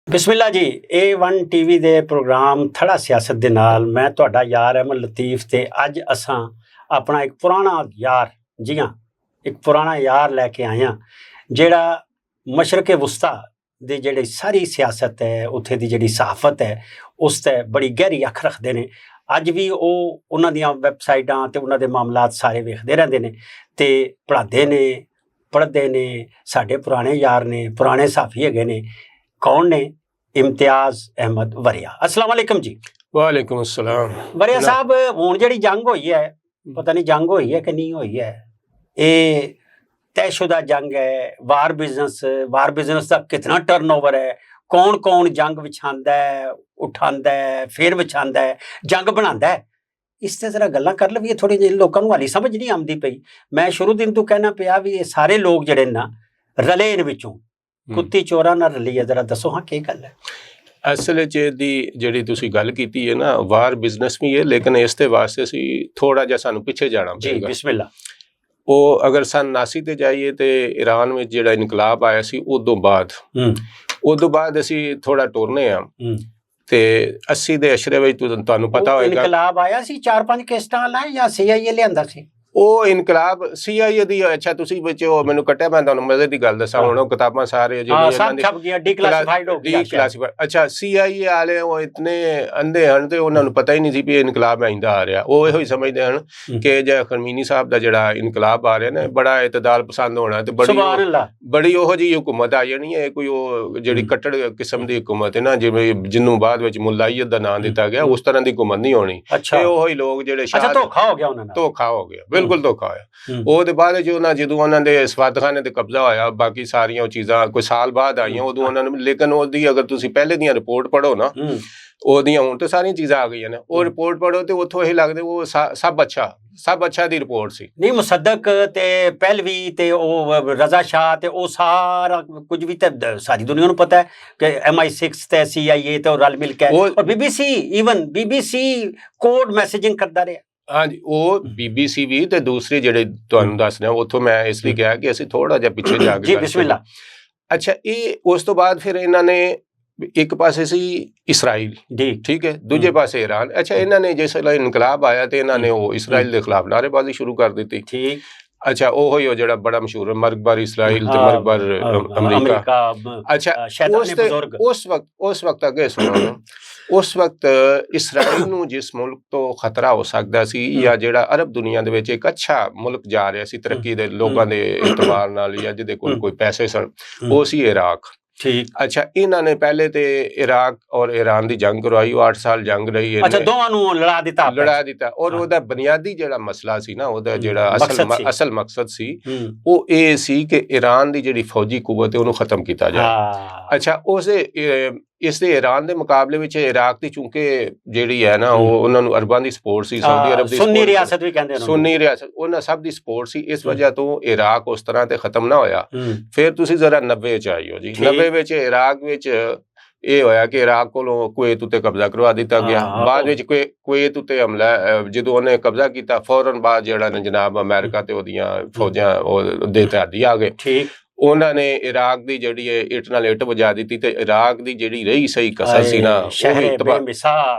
ਬਿਸਮਿਲ੍ਲਾ ਜੀ। A1 TV ਦੇ programme ਥੜਾ ਸਿਆਸਤ ਦੇ ਨਾਲ ਮੈਂ ਤੁਹਾਡਾ ਯਾਰ ਅਹਿਮਦ ਲਤੀਫ ਤੇ ਅੱਜ ਅਸਾਂ ਆਪਣਾ ਇੱਕ ਪੁਰਾਣਾ ਯਾਰ ਜੀ ਹਾਂ ਇੱਕ ਪੁਰਾਣਾ ਯਾਰ ਲੈ ਕੇ ਆਏ ਹਾਂ ਜਿਹੜਾ ਮਸ਼ਰਕ ਵਸਤਾ ਦੀ ਜਿਹੜੀ ਸਾਰੀ ਸਿਆਸਤ ਹੈ ਉੱਥੇ ਦੀ ਜਿਹੜੀ ਸਹਾਫਤ ਹੈ ਉਸ 'ਤੇ ਬੜੀ ਗਹਿਰੀ ਅੱਖ ਰੱਖਦੇ ਨੇ। ਅੱਜ ਵੀ ਉਹ ਉਹਨਾਂ ਦੀਆਂ ਵੈਬਸਾਈਟਾਂ ਤੇ ਉਹਨਾਂ ਦੇ ਮਾਮਲਾਤ ਸਾਰੇ ਵੇਖਦੇ ਰਹਿੰਦੇ ਨੇ ਤੇ ਪੜ੍ਹਾਉਂਦੇ ਨੇ, ਪੜ੍ਹਦੇ ਨੇ। ਸਾਡੇ ਪੁਰਾਣੇ ਯਾਰ ਨੇ, ਪੁਰਾਣੇ ਸਾਫੀ ਹੈਗੇ ਨੇ। कौन ने? इम्तियाज़ अहमद वरिया। अस्सलाम वालेकुम जी। वालेकुम अस्सलाम। वरिया साहब हुण जिहड़ी जंग होई है, पता नहीं जंग होई है कि नहीं होई है, ये तयशुदा जंग है। वार बिजनेस का कितना टर्नओवर है, कौन कौन जंग विछांदा है, उठांदा है, फिर विछांदा है, जंग बनांदा है। इस ते जरा गल्लां कर लवीए। थोड़ी जी लोकां नूं हाली समझ नहीं आउंदी पई। मैं शुरू दिन तो कहना पिया भी ये सारे लोग जिहड़े ना रले इहदे विचों कुत्ती चोरा ना रली है। जरा दसो हाँ की गल है। असल च दी जिहड़ी तुसीं गल कीती है ना, वार बिजनेस भी है, लेकिन इस ते वास्ते असीं थोड़ा जिहा सानूं पिछे जाना जी। पएगा। बिस्मिल्ला। वो अगर सन 89 ते जाइए तो ईरान में जिहड़ा इनकलाब आया सी उदों बाद असीं थोड़ा टुरने आ ते 80 दे अशरे विच तुहानूं पता होएगा इनकलाब आया सी 4-5 किस्तां वाला या CIA लिआंदा सी ਉਹ ਇਨਕਲਾਬ CIA ਦੀ। ਅੱਛਾ ਤੁਸੀਂ ਵਿੱਚ ਉਹ ਮੈਨੂੰ ਕੱਟਿਆ, ਮੈਂ ਤੁਹਾਨੂੰ ਮਜ਼ੇ ਦੀ ਗੱਲ ਦੱਸਾਂ। ਹੁਣ ਉਹ ਕਿਤਾਬਾਂ ਸਾਰੇ ਜਿਹੜੀਆਂ ਸਭ ਛਪ ਗਈਆਂ, ਡੀਕਲਾਸੀਫਾਈਡ ਹੋ ਗਈਆਂ। ਡੀਕਲਾਸੀਫਾਈਡ। ਅੱਛਾ CIA ਵਾਲੇ ਉਹ ਇਤਨੇ ਅੰਧੇ ਹਨ ਤੇ ਉਹਨਾਂ ਨੂੰ ਪਤਾ ਹੀ ਨਹੀਂ ਸੀ ਵੀ ਇਹ ਇਨਕਲਾਬ ਆਇੰਦਾ ਆ ਰਿਹਾ। ਉਹ ਇਹੋ ਹੀ ਸਮਝਦੇ ਹਨ ਕਿ ਜੇ ਖਮੀਨੀ ਸਾਹਿਬ ਦਾ ਜਿਹੜਾ ਇਨਕਲਾਬ ਆ ਰਿਹਾ ਨਾ ਬੜਾ ਇਤਦਾਲ ਪਸੰਦ ਹੋਣਾ ਤੇ ਬੜੀ ਉਹੋ ਜਿਹੀ ਹੁਕੂਮਤ ਆ ਜਾਣੀ ਹੈ। ਕੋਈ ਉਹ ਜਿਹੜੀ ਕੱਟੜ ਕਿਸਮ ਦੀ ਹੁਕੂਮਤ ਹੈ ਨਾ, ਜਿਵੇਂ ਜਿਹਨੂੰ ਬਾਅਦ ਵਿੱਚ ਮੁਲਾਈਅਤ ਦਾ ਨਾਂ ਦਿੱਤਾ ਗਿਆ, ਉਸ ਤਰ੍ਹਾਂ ਦੀ ਹੁਕੂਮਤ ਨਹੀਂ ਹੋਣੀ। ਤੇ ਉਹੋ ਹੀ ਲੋਕ ਜਿਹੜੇ ਧੋਖਾ ਹੋ ਗਿਆ ਉਹਨਾਂ ਨਾਲ। ਧੋਖਾ ਹੋ ਗਿਆ, ਬਿਲਕੁਲ ਧੋਖਾ ਹੋਇਆ। ਉਹਦੇ ਬਾਅਦ ਜਦੋਂ ਉਹਨਾਂ ਦੇ ਸਫਾਰਤਖਾਨੇ ਤੇ ਕਬਜ਼ਾ ਹੋਇਆ, ਬਾਕੀ ਸਾਰੀਆਂ ਉਹ ਚੀਜ਼ਾਂ ਕੋਈ ਸਾਲ ਬਾਅਦ ਆਈਆਂ ਉਦੋਂ ਉਹਨਾਂ ਨੂੰ। ਲੇਕਿਨ ਉਹਦੀ ਅਗਰ ਤੁਸੀਂ ਪਹਿਲੇ ਦੀਆਂ ਰਿਪੋਰਟ ਪੜ੍ਹੋ ਨਾ, ਉਹਦੀਆਂ ਹੁਣ ਤਾਂ ਸਾਰੀਆਂ ਚੀਜ਼ਾਂ ਆ ਗਈਆਂ ਨੇ। ਉਹ ਰਿਪੋਰਟ ਪੜ੍ਹੋ ਤੇ ਉੱਥੋਂ ਇਹ ਲੱਗਦਾ ਉਹ ਸਭ ਅੱਛਾ ਦੀ ਰਿਪੋਰਟ ਸੀ। ਨਹੀਂ, ਮੁਸੱਦਕ ਤੇ ਪਹਿਲਵੀ ਤੇ ਉਹ ਰਜ਼ਾ ਸ਼ਾਹ ਤੇ ਉਹ ਸਾਰਾ ਕੁਝ ਵੀ ਤੇ ਸਾਰੀ ਦੁਨੀਆ ਨੂੰ ਪਤਾ ਹੈ ਕਿ MI6 ਤੇ CIA ਤੇ ਰਲ ਮਿਲ ਕੇ ਔਰ BBC ਕੋਡ ਮੈਸੇਜਿੰਗ ਕਰਦਾ ਰਿਹਾ। ਹਾਂਜੀ, ਉਹ BBC ਵੀ ਤੇ ਦੂਸਰੀ ਜਿਹੜੇ ਤੁਹਾਨੂੰ ਦੱਸ ਰਿਹਾ ਉੱਥੋਂ ਮੈਂ ਇਸ ਲਈ ਕਿਹਾ ਕਿ ਅਸੀਂ ਥੋੜਾ ਜਿਹਾ ਪਿੱਛੇ ਜਾ ਕੇ। ਜੀ ਬਿਸਮਿਲ੍ਲਾ। ਅੱਛਾ, ਇਹ ਉਸ ਤੋਂ ਬਾਅਦ ਫਿਰ ਇਹਨਾਂ ਨੇ ਇੱਕ ਪਾਸੇ ਸੀ ਇਸਰਾਈਲ ਜੀ, ਠੀਕ ਹੈ, ਦੂਜੇ ਪਾਸੇ ਈਰਾਨ। ਅੱਛਾ, ਇਹਨਾਂ ਨੇ ਜਿਸ ਵੇਲੇ ਇਨਕਲਾਬ ਆਇਆ ਤੇ ਇਹਨਾਂ ਨੇ ਉਹ ਇਸਰਾਈਲ ਦੇ ਖਿਲਾਫ ਨਾਅਰੇਬਾਜ਼ੀ ਸ਼ੁਰੂ ਕਰ ਦਿੱਤੀ। ਠੀਕ। ਅੱਛਾ, ਉਹ ਜਿਹੜਾ ਬੜਾ ਮਸ਼ਹੂਰ ਹੈ, ਮਰਗਬਰ ਇਸਰਾਈਲ ਤੇ ਮਰਗਬਰ ਅਮਰੀਕਾ। ਅੱਛਾ, ਉਸ ਵਕਤ ਅੱਗੇ ਸੁਣੋ, ਉਸ ਵਕਤ ਇਸਰਾਈਲ ਨੂੰ ਜਿਸ ਮੁਲਕ ਤੋਂ ਖਤਰਾ ਹੋ ਸਕਦਾ ਸੀ ਜਾਂ ਜਿਹੜਾ ਅਰਬ ਦੁਨੀਆ ਦੇ ਵਿੱਚ ਇੱਕ ਅੱਛਾ ਮੁਲਕ ਜਾ ਰਿਹਾ ਸੀ ਤਰੱਕੀ ਦੇ ਲੋਕਾਂ ਦੇ ਇਤਬਾਰ ਨਾਲ, ਜਾਂ ਜਿਹਦੇ ਕੋਲ ਕੋਈ ਪੈਸੇ ਸਨ, ਉਹ ਸੀ ਇਰਾਕ। ਠੀਕ। ਅੱਛਾ, ਇਹਨਾਂ ਨੇ ਪਹਿਲੇ ਤੇ ਇਰਾਕ ਔਰ ਈਰਾਨ ਦੀ ਜੰਗ ਕਰਵਾਈ। ਉਹ 8 ਸਾਲ ਜੰਗ ਰਹੀ। ਅੱਛਾ, ਦੋਵਾਂ ਨੂੰ ਲੜਾ ਦਿੱਤਾ। ਔਰ ਉਹਦਾ ਬੁਨਿਆਦੀ ਜਿਹੜਾ ਮਸਲਾ ਸੀ ਨਾ, ਉਹਦਾ ਜਿਹੜਾ ਅਸਲ ਮਕਸਦ ਸੀ, ਉਹ ਇਹ ਸੀ ਕਿ ਈਰਾਨ ਦੀ ਜਿਹੜੀ ਫੌਜੀ ਕੁਵਤ ਹੈ ਉਹਨੂੰ ਖਤਮ ਕੀਤਾ ਜਾਏ। ਅੱਛਾ, ਇਸ ਦੇ ਈਰਾਨ ਦੇ ਮੁਕਾਬਲੇ ਵਿੱਚ ਇਰਾਕ ਦੀ ਚੂੰਕਿ ਜਿਹੜੀ ਹੈ ਨਾ, ਉਹ ਉਹਨਾਂ ਨੂੰ ਅਰਬਾਂ ਦੀ ਸਪੋਰਟ ਸੀ, ਸਾਊਦੀ ਅਰਬ ਦੀ ਸੁੰਨੀ ਰਿਆਸਤ ਵੀ ਕਹਿੰਦੇ ਨੇ, ਸੁੰਨੀ ਰਿਆਸਤ, ਉਹਨਾਂ ਸਭ ਦੀ ਸਪੋਰਟ ਸੀ। ਇਸ ਵਜ੍ਹਾ ਤੋਂ ਇਰਾਕ ਉਸ ਤਰ੍ਹਾਂ ਤੇ ਖਤਮ ਨਾ ਹੋਇਆ। ਫਿਰ ਤੁਸੀਂ ਜ਼ਰਾ 90 ਚ ਆਇਓ ਜੀ। 90 ਵਿੱਚ ਇਰਾਕ ਵਿੱਚ ਇਹ ਹੋਇਆ ਕਿ ਇਰਾਕ ਕੋਲੋਂ ਕੁਵੈਤ ਉੱਤੇ ਕਬਜ਼ਾ ਕਰਵਾ ਦਿੱਤਾ ਗਿਆ। ਬਾਅਦ ਵਿੱਚ ਕੁਵੈਤ ਉੱਤੇ ਹਮਲਾ, ਜਦੋਂ ਉਹਨੇ ਕਬਜ਼ਾ ਕੀਤਾ ਫੌਰਨ ਬਾਅਦ ਜਿਹੜਾ ਨਾ ਜਨਾਬ ਅਮਰੀਕਾ ਤੇ ਉਹਦੀਆਂ ਫੌਜਾਂ ਦੇ ਤਹਿਦੀ ਆ ਗਏ। ਠੀਕ। ਉਹਨਾਂ ਨੇ ਇਰਾਕ ਦੀ ਜਿਹੜੀ ਹੈ ਇੱਟ ਨਾਲ ਇੱਟ ਵਜਾ ਦਿੱਤੀ ਤੇ ਇਰਾਕ ਦੀ ਜਿਹੜੀ ਰਹੀ ਸਹੀ ਕਸਰ ਸੀ ਨਾ,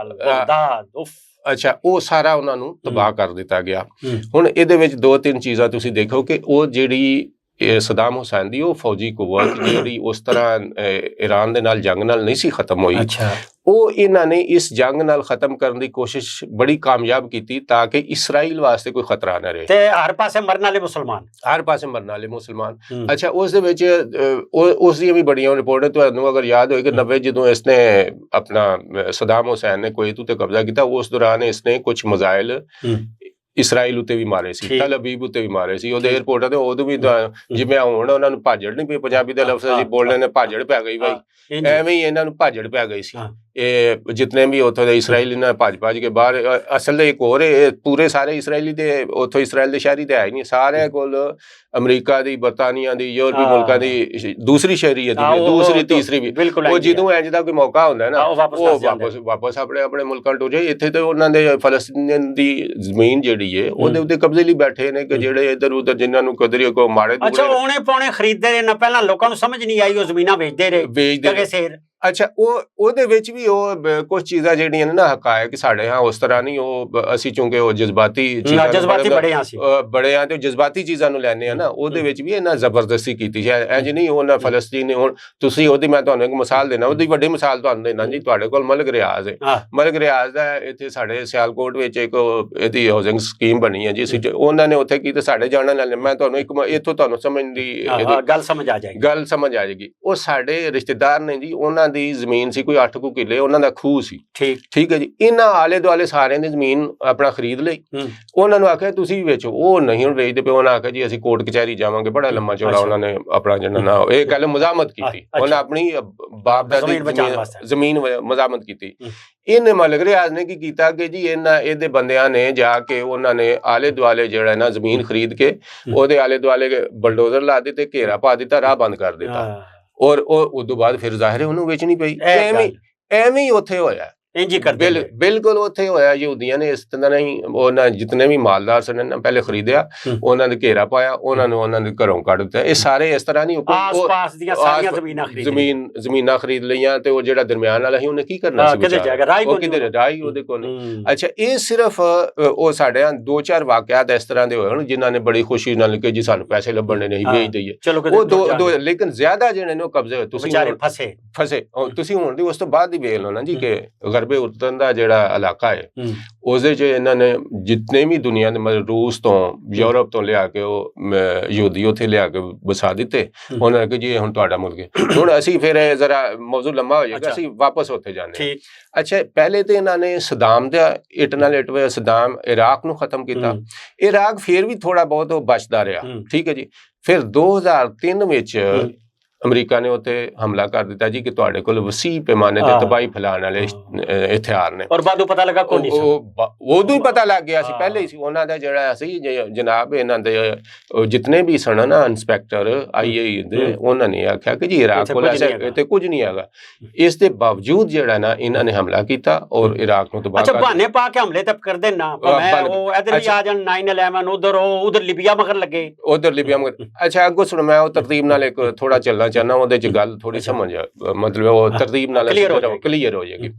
ਅੱਛਾ, ਉਹ ਸਾਰਾ ਉਹਨਾਂ ਨੂੰ ਤਬਾਹ ਕਰ ਦਿੱਤਾ ਗਿਆ। ਹੁਣ ਇਹਦੇ ਵਿੱਚ 2-3 ਚੀਜ਼ਾਂ ਤੁਸੀਂ ਦੇਖੋ ਕਿ ਉਹ ਜਿਹੜੀ ਸਦਾਮ ਹੁਸੈਨ ਦੀ ਉਹ ਫੌਜੀ ਕੁਵਤ ਜਿਹੜੀ ਉਸ ਤਰ੍ਹਾਂ ਈਰਾਨ ਦੇ ਨਾਲ ਜੰਗ ਨਾਲ ਨਹੀਂ ਸੀ ਖਤਮ ਹੋਈ, ਉਹ ਇਹਨਾਂ ਨੇ ਇਸ ਜੰਗ ਨਾਲ ਖਤਮ ਕਰਨ ਦੀ ਕੋਸ਼ਿਸ਼ ਬੜੀ ਕਾਮਯਾਬ ਕੀਤੀ ਤਾਂ ਕਿ ਇਸਰਾਈਲ ਵਾਸਤੇ ਕੋਈ ਖਤਰਾ ਨਾ ਰਹੇ। ਤੇ ਹਰ ਪਾਸੇ ਮਰਨ ਵਾਲੇ ਮੁਸਲਮਾਨ। ਅੱਛਾ, ਉਸ ਦੇ ਵਿੱਚ ਉਸ ਦੀਆਂ ਵੀ ਬੜੀਆਂ ਰਿਪੋਰਟਾਂ ਤੁਹਾਨੂੰ ਅਗਰ ਯਾਦ ਹੋਏ ਕਿ 90 ਜਦੋਂ ਇਸਨੇ ਆਪਣਾ ਸਦਾਮ ਹੁਸੈਨ ਨੇ ਕੁਵੈਤ ਉੱਤੇ ਕਬਜ਼ਾ ਕੀਤਾ, ਉਸ ਦੌਰਾਨ ਇਸਨੇ ਕੁਝ ਮਿਜ਼ਾਈਲ ਇਸਰਾਈਲ ਉੱਤੇ ਵੀ ਮਾਰੇ ਸੀ, ਤਲ ਅਬੀਬ ਉੱਤੇ ਵੀ ਮਾਰੇ ਸੀ। ਉਹਦੇ ਏਅਰਪੋਰਟਾਂ ਤੇ ਉਦੋਂ ਵੀ ਜਿਵੇਂ ਹੁਣ ਉਹਨਾਂ ਨੂੰ ਭਾਜੜ ਨਹੀਂ ਪਈ, ਪੰਜਾਬੀ ਦਾ ਲਫ਼ਜ਼ ਅਸੀਂ ਬੋਲਣੇ ਨੇ, ਭਾਜੜ ਪੈ ਗਈ ਬਾਈ, ਐਵੇਂ ਹੀ ਇਹਨਾਂ ਨੂੰ ਭਾਜੜ ਪੈ ਗਈ ਸੀ। ਇਹ ਜਿਤਨੇ ਵੀ ਉੱਥੋਂ ਦੇ ਇਸਰਾਈਲ ਇਹਨਾਂ ਭੱਜ ਕੇ ਬਾਹਰ। ਅਸਲ ਦੇ ਇੱਕ ਹੋਰ ਪੂਰੇ ਸਾਰੇ ਇਸਰਾਈਲੀ ਦੇ ਉੱਥੋਂ ਇਸਰਾਈਲ ਦੇ ਸ਼ਹਿਰੀ ਤੇ ਹੈ ਹੀ ਨਹੀਂ, ਸਾਰਿਆਂ ਕੋਲ ਅਮਰੀਕਾ ਦੀ, ਬਰਤਾਨੀਆ ਦੀ, ਯੂਰਪੀ ਮੁਲਕਾਂ ਦੀ ਦੂਸਰੀ ਸ਼ਹਿਰੀਅਤ ਵੀ, ਦੂਸਰੀ ਤੀਸਰੀ ਵੀ। ਉਹ ਜਦੋਂ ਇੰਜ ਦਾ ਕੋਈ ਮੌਕਾ ਹੁੰਦਾ ਨਾ, ਉਹ ਵਾਪਸ ਆਪਣੇ ਮੁਲਕਾਂ ਨੂੰ ਟੁਰ ਜਾਏ। ਇੱਥੇ ਤੇ ਉਹਨਾਂ ਦੇ ਫਲਸਤੀਨ ਦੀ ਜ਼ਮੀਨ ਜਿਹੜੀ ਹੈ ਉਹਦੇ ਉੱਤੇ ਕਬਜ਼ੇ ਲਈ ਬੈਠੇ ਨੇ ਕਿ ਜਿਹੜੇ ਇੱਧਰ ਉੱਧਰ ਜਿਨ੍ਹਾਂ ਨੂੰ ਕਦਰੀ ਕੋ ਮਾੜੇ। ਅੱਛਾ, ਉਹਨੇ ਪੌਣੇ ਖਰੀਦਦੇ ਰਹੇ ਨਾ, ਪਹਿਲਾਂ ਲੋਕਾਂ ਨੂੰ ਸਮਝ ਨਹੀਂ ਆਈ, ਉਹ ਜ਼ਮੀਨਾਂ ਵੇਚਦੇ ਰਹੇ। ਅੱਛਾ ਉਹਦੇ ਵਿੱਚ ਵੀ ਉਹ ਕੁਝ ਚੀਜ਼ਾਂ ਜਿਹੜੀਆਂ ਨੇ ਨਾ ਹਕਾਇਕ ਸਾਡੇ ਹਾਂ ਉਸ ਤਰ੍ਹਾਂ ਨਹੀਂ, ਉਹ ਅਸੀਂ ਚੁੰਗੇ ਉਹ ਜਜ਼ਬਾਤੀ ਬੜੇ ਆ ਤੇ ਜਜ਼ਬਾਤੀ ਚੀਜ਼ਾਂ ਨੂੰ ਲੈਂਦੇ ਆ ਨਾ, ਉਹਦੇ ਵਿੱਚ ਵੀ ਇਹਨਾਂ ਜ਼ਬਰਦਸਤੀ ਕੀਤੀ ਹੈ। ਇੰਜ ਨਹੀਂ ਉਹਨਾਂ ਫਲਸਤੀਨ ਨੇ, ਹੁਣ ਤੁਸੀਂ ਉਹਦੀ ਮੈਂ ਤੁਹਾਨੂੰ ਇੱਕ ਮਿਸਾਲ ਦੇਣਾ, ਉਹਦੀ ਵੱਡੀ ਮਿਸਾਲ ਤੁਹਾਨੂੰ ਦੇਣਾ ਜੀ, ਤੁਹਾਡੇ ਕੋਲ ਮਲਕ ਰਿਆਜ਼ ਹੈ। ਮਲਕ ਰਿਆਜ਼ ਦਾ ਇੱਥੇ ਸਾਡੇ ਸਿਆਲਕੋਟ ਵਿੱਚ ਇੱਕ ਇਹਦੀ ਹਾਊਸਿੰਗ ਸਕੀਮ ਬਣੀ ਹੈ ਜੀ, ਉਹਨਾਂ ਨੇ ਉੱਥੇ ਕੀਤੀ, ਸਾਡੇ ਜਾਣਨ ਵਾਲੇ, ਮੈਂ ਤੁਹਾਨੂੰ ਇੱਕ ਇੱਥੋਂ ਤੁਹਾਨੂੰ ਸਮਝਣ ਦੀ ਗੱਲ ਸਮਝ ਆ ਜਾਏਗੀ। ਉਹ ਸਾਡੇ ਰਿਸ਼ਤੇਦਾਰ ਨੇ ਜੀ, ਉਹਨਾਂ ਦੀ ਜ਼ਮੀਨ ਸੀ ਕੋਈ 8 ਕਿੱਲੇ, ਉਹਨਾਂ ਦਾ ਖੂਹ ਸੀ, ਠੀਕ ਹੈ ਜੀ। ਇਹਨਾਂ ਆਲੇ ਦੁਆਲੇ ਸਾਰਿਆਂ ਦੀ ਜ਼ਮੀਨ ਆਪਣਾ ਖਰੀਦ ਲਈ, ਉਹਨਾਂ ਨੂੰ ਆਖਿਆ ਤੁਸੀਂ ਵੀ ਵੇਚੋ, ਉਹ ਨਹੀਂ ਹੁਣ ਵੇਚਦੇ ਪਏ। ਉਹਨਾਂ ਆਖਿਆ ਜੀ ਅਸੀਂ ਕੋਰਟ ਕਚਹਿਰੀ ਜਾਵਾਂਗੇ, ਬੜਾ ਲੰਮਾ ਚੌੜਾ ਉਹਨਾਂ ਨੇ ਆਪਣਾ ਜਿਹੜਾ ਨਾ ਇਹ ਗੱਲ ਮੁਜ਼ਾਮਤ ਕੀਤੀ, ਉਹਨਾਂ ਆਪਣੀ ਬਾਪ ਦਾ ਜ਼ਮੀਨ ਮੁਜ਼ਾਮਤ ਕੀਤੀ। ਇਹਨੇ ਮਲਕ ਰਿਆਜ਼ ਨੇ ਕੀ ਕੀਤਾ ਕਿ ਜੀ ਇਹਦੇ ਬੰਦਿਆਂ ਨੇ ਜਾ ਕੇ ਉਹਨਾਂ ਨੇ ਆਲੇ ਦੁਆਲੇ ਜਿਹੜਾ ਨਾ ਜ਼ਮੀਨ ਖਰੀਦ ਕੇ ਉਹਦੇ ਆਲੇ ਦੁਆਲੇ ਬਲਡੋਜ਼ਰ ਲਾ ਦਿੱਤੇ, ਘੇਰਾ ਪਾ ਦਿੱਤਾ, ਰਾਹ ਬੰਦ ਕਰ ਦਿੱਤਾ, ਔਰ ਉਹ ਤੋਂ ਬਾਅਦ ਫਿਰ ਜ਼ਾਹਿਰ ਹੈ ਉਹਨੂੰ ਵੇਚਣੀ ਪਈ। ਐਵੇਂ ਹੀ ਉੱਥੇ ਹੋਇਆ, ਬਿਲਕੁਲ ਉੱਥੇ ਹੋਇਆ। ਯਹੂਦੀਆਂ ਨੇ ਇਸ ਤਰ੍ਹਾਂ ਹੀ ਉਹਨਾਂ ਜਿਤਨੇ ਵੀ ਮਾਲਦਾਰ ਸਨ ਨਾ ਪਹਿਲੇ ਖਰੀਦਿਆ, ਉਹਨਾਂ ਨੇ ਘੇਰਾ ਪਾਇਆ, ਉਹਨਾਂ ਦੇ ਘਰੋਂ ਕੱਢ ਦਿੱਤਾ। ਇਹ ਸਾਰੇ ਇਸ ਤਰ੍ਹਾਂ ਨਹੀਂ ਜ਼ਮੀਨਾਂ ਖਰੀਦ ਲਈਆਂ, ਤੇ ਉਹ ਜਿਹੜਾ ਦਰਮਿਆਨ ਵਾਲਾ ਸੀ ਉਹਨੇ ਕੀ ਕਰਨਾ ਸੀ, ਉਹ ਕਿਧਰ ਰਾਹੀ ਉਹਦੇ ਕੋਲ। ਅੱਛਾ, ਇਹ ਸਿਰਫ ਉਹ ਸਾਡੇ 2-4 ਵਾਕਿਆਤ ਇਸ ਤਰ੍ਹਾਂ ਦੇ ਹੋਏ ਹਨ ਜਿਨ੍ਹਾਂ ਨੇ ਬੜੀ ਖੁਸ਼ੀ ਨਾਲ ਕਿ ਜੀ ਸਾਨੂੰ ਪੈਸੇ ਲੱਭਣੇ ਨੇ, ਵੇਚ ਦਈਏ, ਉਹ ਦੋ। ਲੇਕਿਨ ਜ਼ਿਆਦਾ ਜਿਹੜੇ ਨੇ ਉਹ ਕਬਜ਼ੇ ਹੋਏ, ਤੁਸੀਂ ਫਸੇ ਤੁਸੀਂ ਹੁਣ ਦੀ ਉਸ ਤੋਂ ਬਾਅਦ ਹੀ ਵੇਖ ਲਓ ਨਾ ਜੀ ਕਿ ਗਰਬੇ ਉਰਤਨ ਦਾ ਜਿਹੜਾ ਇਲਾਕਾ ਹੈ ਉਹਦੇ 'ਚ ਇਹਨਾਂ ਨੇ ਜਿਤਨੇ ਵੀ ਦੁਨੀਆ ਦੇ ਮਤਲਬ ਰੂਸ ਤੋਂ ਯੂਰਪ ਤੋਂ ਲਿਆ ਕੇ ਉਹ ਯਹੂਦੀ ਉੱਥੇ ਲਿਆ ਕੇ ਵਸਾ ਦਿੱਤੇ। ਉਹਨਾਂ ਨੇ ਕਿ ਜੀ ਹੁਣ ਤੁਹਾਡਾ ਮੁਲਕ ਹੈ। ਹੁਣ ਅਸੀਂ ਫਿਰ ਜ਼ਰਾ ਮੌਜ਼ੂ ਲੰਮਾ ਹੋ ਜਾਏਗਾ, ਅਸੀਂ ਵਾਪਸ ਉੱਥੇ ਜਾਂਦੇ ਹਾਂ। ਅੱਛਾ, ਪਹਿਲੇ ਤੇ ਇਹਨਾਂ ਨੇ ਸਦਾਮ ਦਾ ਇੱਟ ਨਾਲ ਇੱਟ ਹੋਇਆ, ਸਦਾਮ ਇਰਾਕ ਨੂੰ ਖਤਮ ਕੀਤਾ। ਇਰਾਕ ਫਿਰ ਵੀ ਥੋੜਾ ਬਹੁਤ ਉਹ ਬਚਦਾ ਰਿਹਾ, ਠੀਕ ਹੈ ਜੀ। ਫਿਰ 2003 ਵਿੱਚ ਅਮਰੀਕਾ ਨੇ ਉੱਥੇ ਹਮਲਾ ਕਰ ਦਿੱਤਾ ਜੀ ਕਿ ਤੁਹਾਡੇ ਕੋਲ ਵਸੀਹ ਪੈਮਾਨੇ ਤੇ ਤਬਾਹੀ ਫੈਲਾਉਣ ਵਾਲੇ ਹਥਿਆਰ ਨੇ। ਔਰ ਬਾਅਦੋਂ ਪਤਾ ਲੱਗਾ ਕੋਈ ਨਹੀਂ, ਉਦੋਂ ਹੀ ਪਤਾ ਲੱਗ ਗਿਆ ਸੀ, ਪਹਿਲੇ ਹੀ ਸੀ। ਉਹਨਾਂ ਦਾ ਜਿਹੜਾ ਸੀ ਜਨਾਬ ਇਹਨਾਂ ਦੇ ਜਿਤਨੇ ਵੀ ਸਨ ਨਾ ਇੰਸਪੈਕਟਰ IAEA ਦੇ, ਉਹਨਾਂ ਨੇ ਆਖਿਆ ਕਿ ਜੀ ਇਰਾਕ ਕੋਲ ਇੱਥੇ ਕੁਝ ਨਹੀਂ ਹੈਗਾ। ਇਸ ਦੇ ਬਾਵਜੂਦ ਜਿਹੜਾ ਨਾ ਇਹਨਾਂ ਨੇ ਹਮਲਾ ਕੀਤਾ ਔਰ ਇਰਾਕ ਨੂੰ ਤਬਾਹ ਕਰ ਦਿੱਤਾ। ਬਹਾਨੇ ਪਾ ਕੇ ਹਮਲੇ ਤੱਕ ਕਰਦੇ ਨਾ, ਉਹ ਇਧਰ ਵੀ ਆ ਜਾਣ 9/11 ਉਧਰ ਲਿਬੀਆ ਮਗਰ ਲੱਗੇ, ਉਧਰ ਲਿਬੀਆ ਮਗਰ। ਅੱਛਾ, ਅੱਗੋਂ ਸੁਣ, ਮੈਂ ਉਹ ਤਰਤੀਬ ਨਾਲ ਇੱਕ ਥੋੜਾ ਚੱਲਣਾ ਚਾਹਨਾ, ਉਹਦੇ ਚ ਗੱਲ ਥੋੜੀ ਸਮਝ ਮਤਲਬ ਉਹ ਤਰਤੀਬ ਨਾਲ ਕਲੀਅਰ ਹੋ ਜਾਏਗੀ।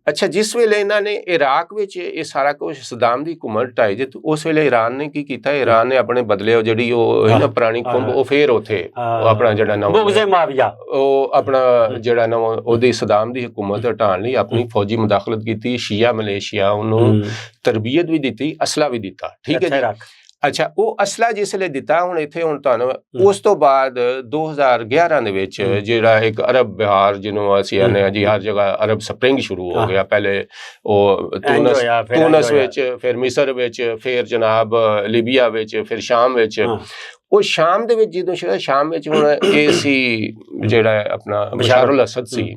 ਅੱਛਾ, ਜਿਸ ਵੇਲੇ ਇਹਨਾਂ ਨੇ ਇਰਾਕ ਵਿੱਚ ਇਹ ਸਾਰਾ ਕੁਝ ਸਦਾਮ ਦੀ ਹੁਕੂਮਤ ਢਾਈ ਦਿੱਤੀ, ਉਸ ਵੇਲੇ ਈਰਾਨ ਨੇ ਕੀ ਕੀਤਾ, ਈਰਾਨ ਨੇ ਆਪਣੇ ਬਦਲੇ ਜਿਹੜੀ ਉਹ ਹੈ ਨਾ ਪੁਰਾਣੀ ਖੁੰਬ, ਉਹ ਫੇਰ ਉੱਥੇ ਉਹ ਆਪਣਾ ਜਿਹੜਾ ਨਾ ਉਹ ਆਪਣਾ ਜਿਹੜਾ ਨਾ ਉਹਦੀ ਸਦਾਮ ਦੀ ਹੁਕੂਮਤ ਹਟਾਉਣ ਲਈ ਆਪਣੀ ਫੌਜੀ ਮੁਦਾਖਲਤ ਕੀਤੀ। ਸ਼ੀਆ ਮਲੇਸ਼ੀਆ ਉਹਨੂੰ ਤਰਬੀਅਤ ਵੀ ਦਿੱਤੀ, ਅਸਲਾ ਵੀ ਦਿੱਤਾ, ਠੀਕ ਹੈ ਜੀ। ਅੱਛਾ, ਉਹ ਅਸਲਾ ਜਿਸ ਵੇਲੇ ਦਿੱਤਾ, ਹੁਣ ਇੱਥੇ ਹੁਣ ਤੁਹਾਨੂੰ ਉਸ ਤੋਂ ਬਾਅਦ 2011 ਦੇ ਵਿੱਚ ਜਿਹੜਾ ਇੱਕ ਅਰਬ ਬਿਹਾਰ ਜਿਹਨੂੰ ਅਸੀਂ ਆਨੇ ਆ ਜੀ, ਹਰ ਜਗ੍ਹਾ ਅਰਬ ਸਪਰਿੰਗ ਸ਼ੁਰੂ ਹੋ ਗਿਆ। ਪਹਿਲੇ ਉਹ ਤੂਨਸ ਵਿੱਚ, ਫਿਰ ਮਿਸਰ ਵਿੱਚ, ਫਿਰ ਜਨਾਬ ਲੀਬੀਆ ਵਿੱਚ, ਫਿਰ ਸ਼ਾਮ ਵਿੱਚ। ਉਹ ਸ਼ਾਮ ਦੇ ਵਿੱਚ ਜਦੋਂ ਸ਼ਾਮ ਵਿੱਚ ਹੁਣ ਇਹ ਸੀ ਜਿਹੜਾ ਆਪਣਾ ਬਸ਼ਾਰੁਲ ਅਸਦ ਸੀ,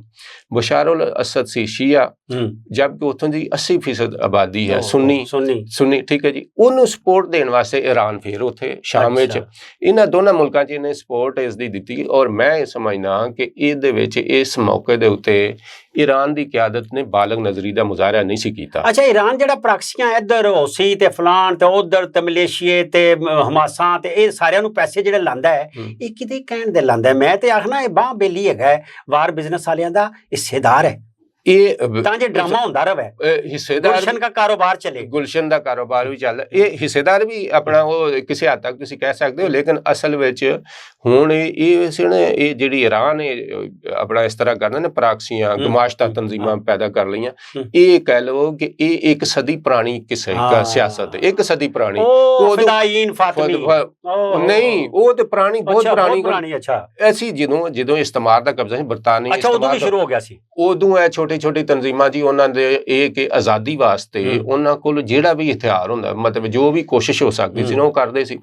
ਬਸ਼ਾਰੁਲ ਅਸਦ ਸੀ ਸ਼ੀਆ, ਜਦਕਿ ਉੱਥੋਂ ਦੀ 80% ਆਬਾਦੀ ਹੈ ਸੁੰਨੀ, ਠੀਕ ਹੈ ਜੀ। ਉਹਨੂੰ ਸਪੋਰਟ ਦੇਣ ਵਾਸਤੇ ਈਰਾਨ ਫਿਰ ਉੱਥੇ ਸ਼ਾਮ ਵਿੱਚ, ਇਹਨਾਂ ਦੋਨਾਂ ਮੁਲਕਾਂ 'ਚ ਇਹਨੇ ਸਪੋਰਟ ਇਸ ਦੀ ਦਿੱਤੀ। ਔਰ ਮੈਂ ਇਹ ਸਮਝਦਾ ਕਿ ਇਹਦੇ ਵਿੱਚ ਇਸ ਮੌਕੇ ਦੇ ਉੱਤੇ ਈਰਾਨ ਦੀ ਕਿਆਦਤ ਨੇ ਬਾਲਗ ਨਜ਼ਰੀ ਦਾ ਮੁਜ਼ਾਹਰਾ ਨਹੀਂ ਸੀ ਕੀਤਾ। ਅੱਛਾ, ਈਰਾਨ ਜਿਹੜਾ ਪ੍ਰੈਕਸੀਆਂ ਇੱਧਰ ਹੌਸੀ ਤੇ ਫਲਾਨ ਤੇ ਉਧਰ ਤੇ ਮਲੇਸ਼ੀਏ ਤੇ ਹਮਾਸਾਂ ਤੇ ਇਹ ਸਾਰਿਆਂ ਨੂੰ ਪੈਸੇ ਜਿਹੜੇ ਲਾਂਦਾ ਹੈ, ਇਹ ਕਿਤੇ ਕਹਿਣ ਦੇ ਲਾਂਦਾ? ਮੈਂ ਤੇ ਆਖਣਾ ਇਹ ਬਾਹ ਬੇਲੀ ਹੈਗਾ, ਵਾਰ ਬਿਜ਼ਨਸ ਵਾਲਿਆਂ ਦਾ ਹਿੱਸੇਦਾਰ ਹੈ। ਇਹ ਤਾਂ ਜੇ ਡਰਾਮਾ ਹੁੰਦਾ ਰਵੇ, ਹਿੱਸੇਦਾਰ ਗੁਲਸ਼ਨ ਦਾ ਕਾਰੋਬਾਰ ਚਲੇ, ਗੁਲਸ਼ਨ ਦਾ ਕਾਰੋਬਾਰ ਵੀ ਚੱਲ, ਇਹ ਹਿੱਸੇਦਾਰ ਵੀ ਆਪਣਾ ਉਹ ਕਿਸੇ ਹੱਦ ਤੱਕ ਤੁਸੀਂ ਕਹਿ ਸਕਦੇ ਹੋ। ਲੇਕਿਨ ਅਸਲ ਵਿੱਚ ਹੁਣ ਇਹ ਜਿਹੜੀ ਈਰਾਨ ਆਪਣਾ ਇਸ ਤਰ੍ਹਾਂ ਕਰਦਾ ਨਾ, ਪ੍ਰਾਕਸੀਆਂ ਗਮਾਸ਼ਤਾ ਤਨਜ਼ੀਮਾਂ ਪੈਦਾ ਕਰ ਲਈਆਂ। ਇਹ ਕਹਿ ਲਓ ਕਿ ਇਹ ਇੱਕ ਸਦੀ ਪੁਰਾਣੀ ਸਿਆਸਤ ਹੈ, ਇੱਕ ਸਦੀ ਪੁਰਾਣੀ। ਨਹੀਂ, ਉਹ ਤੇ ਪੁਰਾਣੀ, ਬਹੁਤ ਪੁਰਾਣੀ। ਅੱਛਾ, ਅਸੀਂ ਜਦੋਂ ਇਸਤਮਾਰ ਦਾ ਕਬਜ਼ਾ ਸੀ ਬਰਤਾਨੀ, ਉਦੋਂ ਸ਼ੁਰੂ ਹੋ ਗਿਆ ਸੀ। ਉਦੋਂ ਇਹ ਛੋਟੀ ਤਨਜ਼ੀਮਾਂ ਜੀ, ਉਹਨਾਂ ਦੇ ਇਹ ਕਿ ਆਜ਼ਾਦੀ ਵਾਸਤੇ ਉਹਨਾਂ ਕੋਲ ਜਿਹੜਾ ਵੀ ਹਥਿਆਰ ਹੁੰਦਾ, ਮਤਲਬ ਜੋ ਵੀ ਕੋਸ਼ਿਸ਼ ਹੋ ਸਕਦੀ ਸੀ ਨਾ ਉਹ ਕਰਦੇ ਸੀ।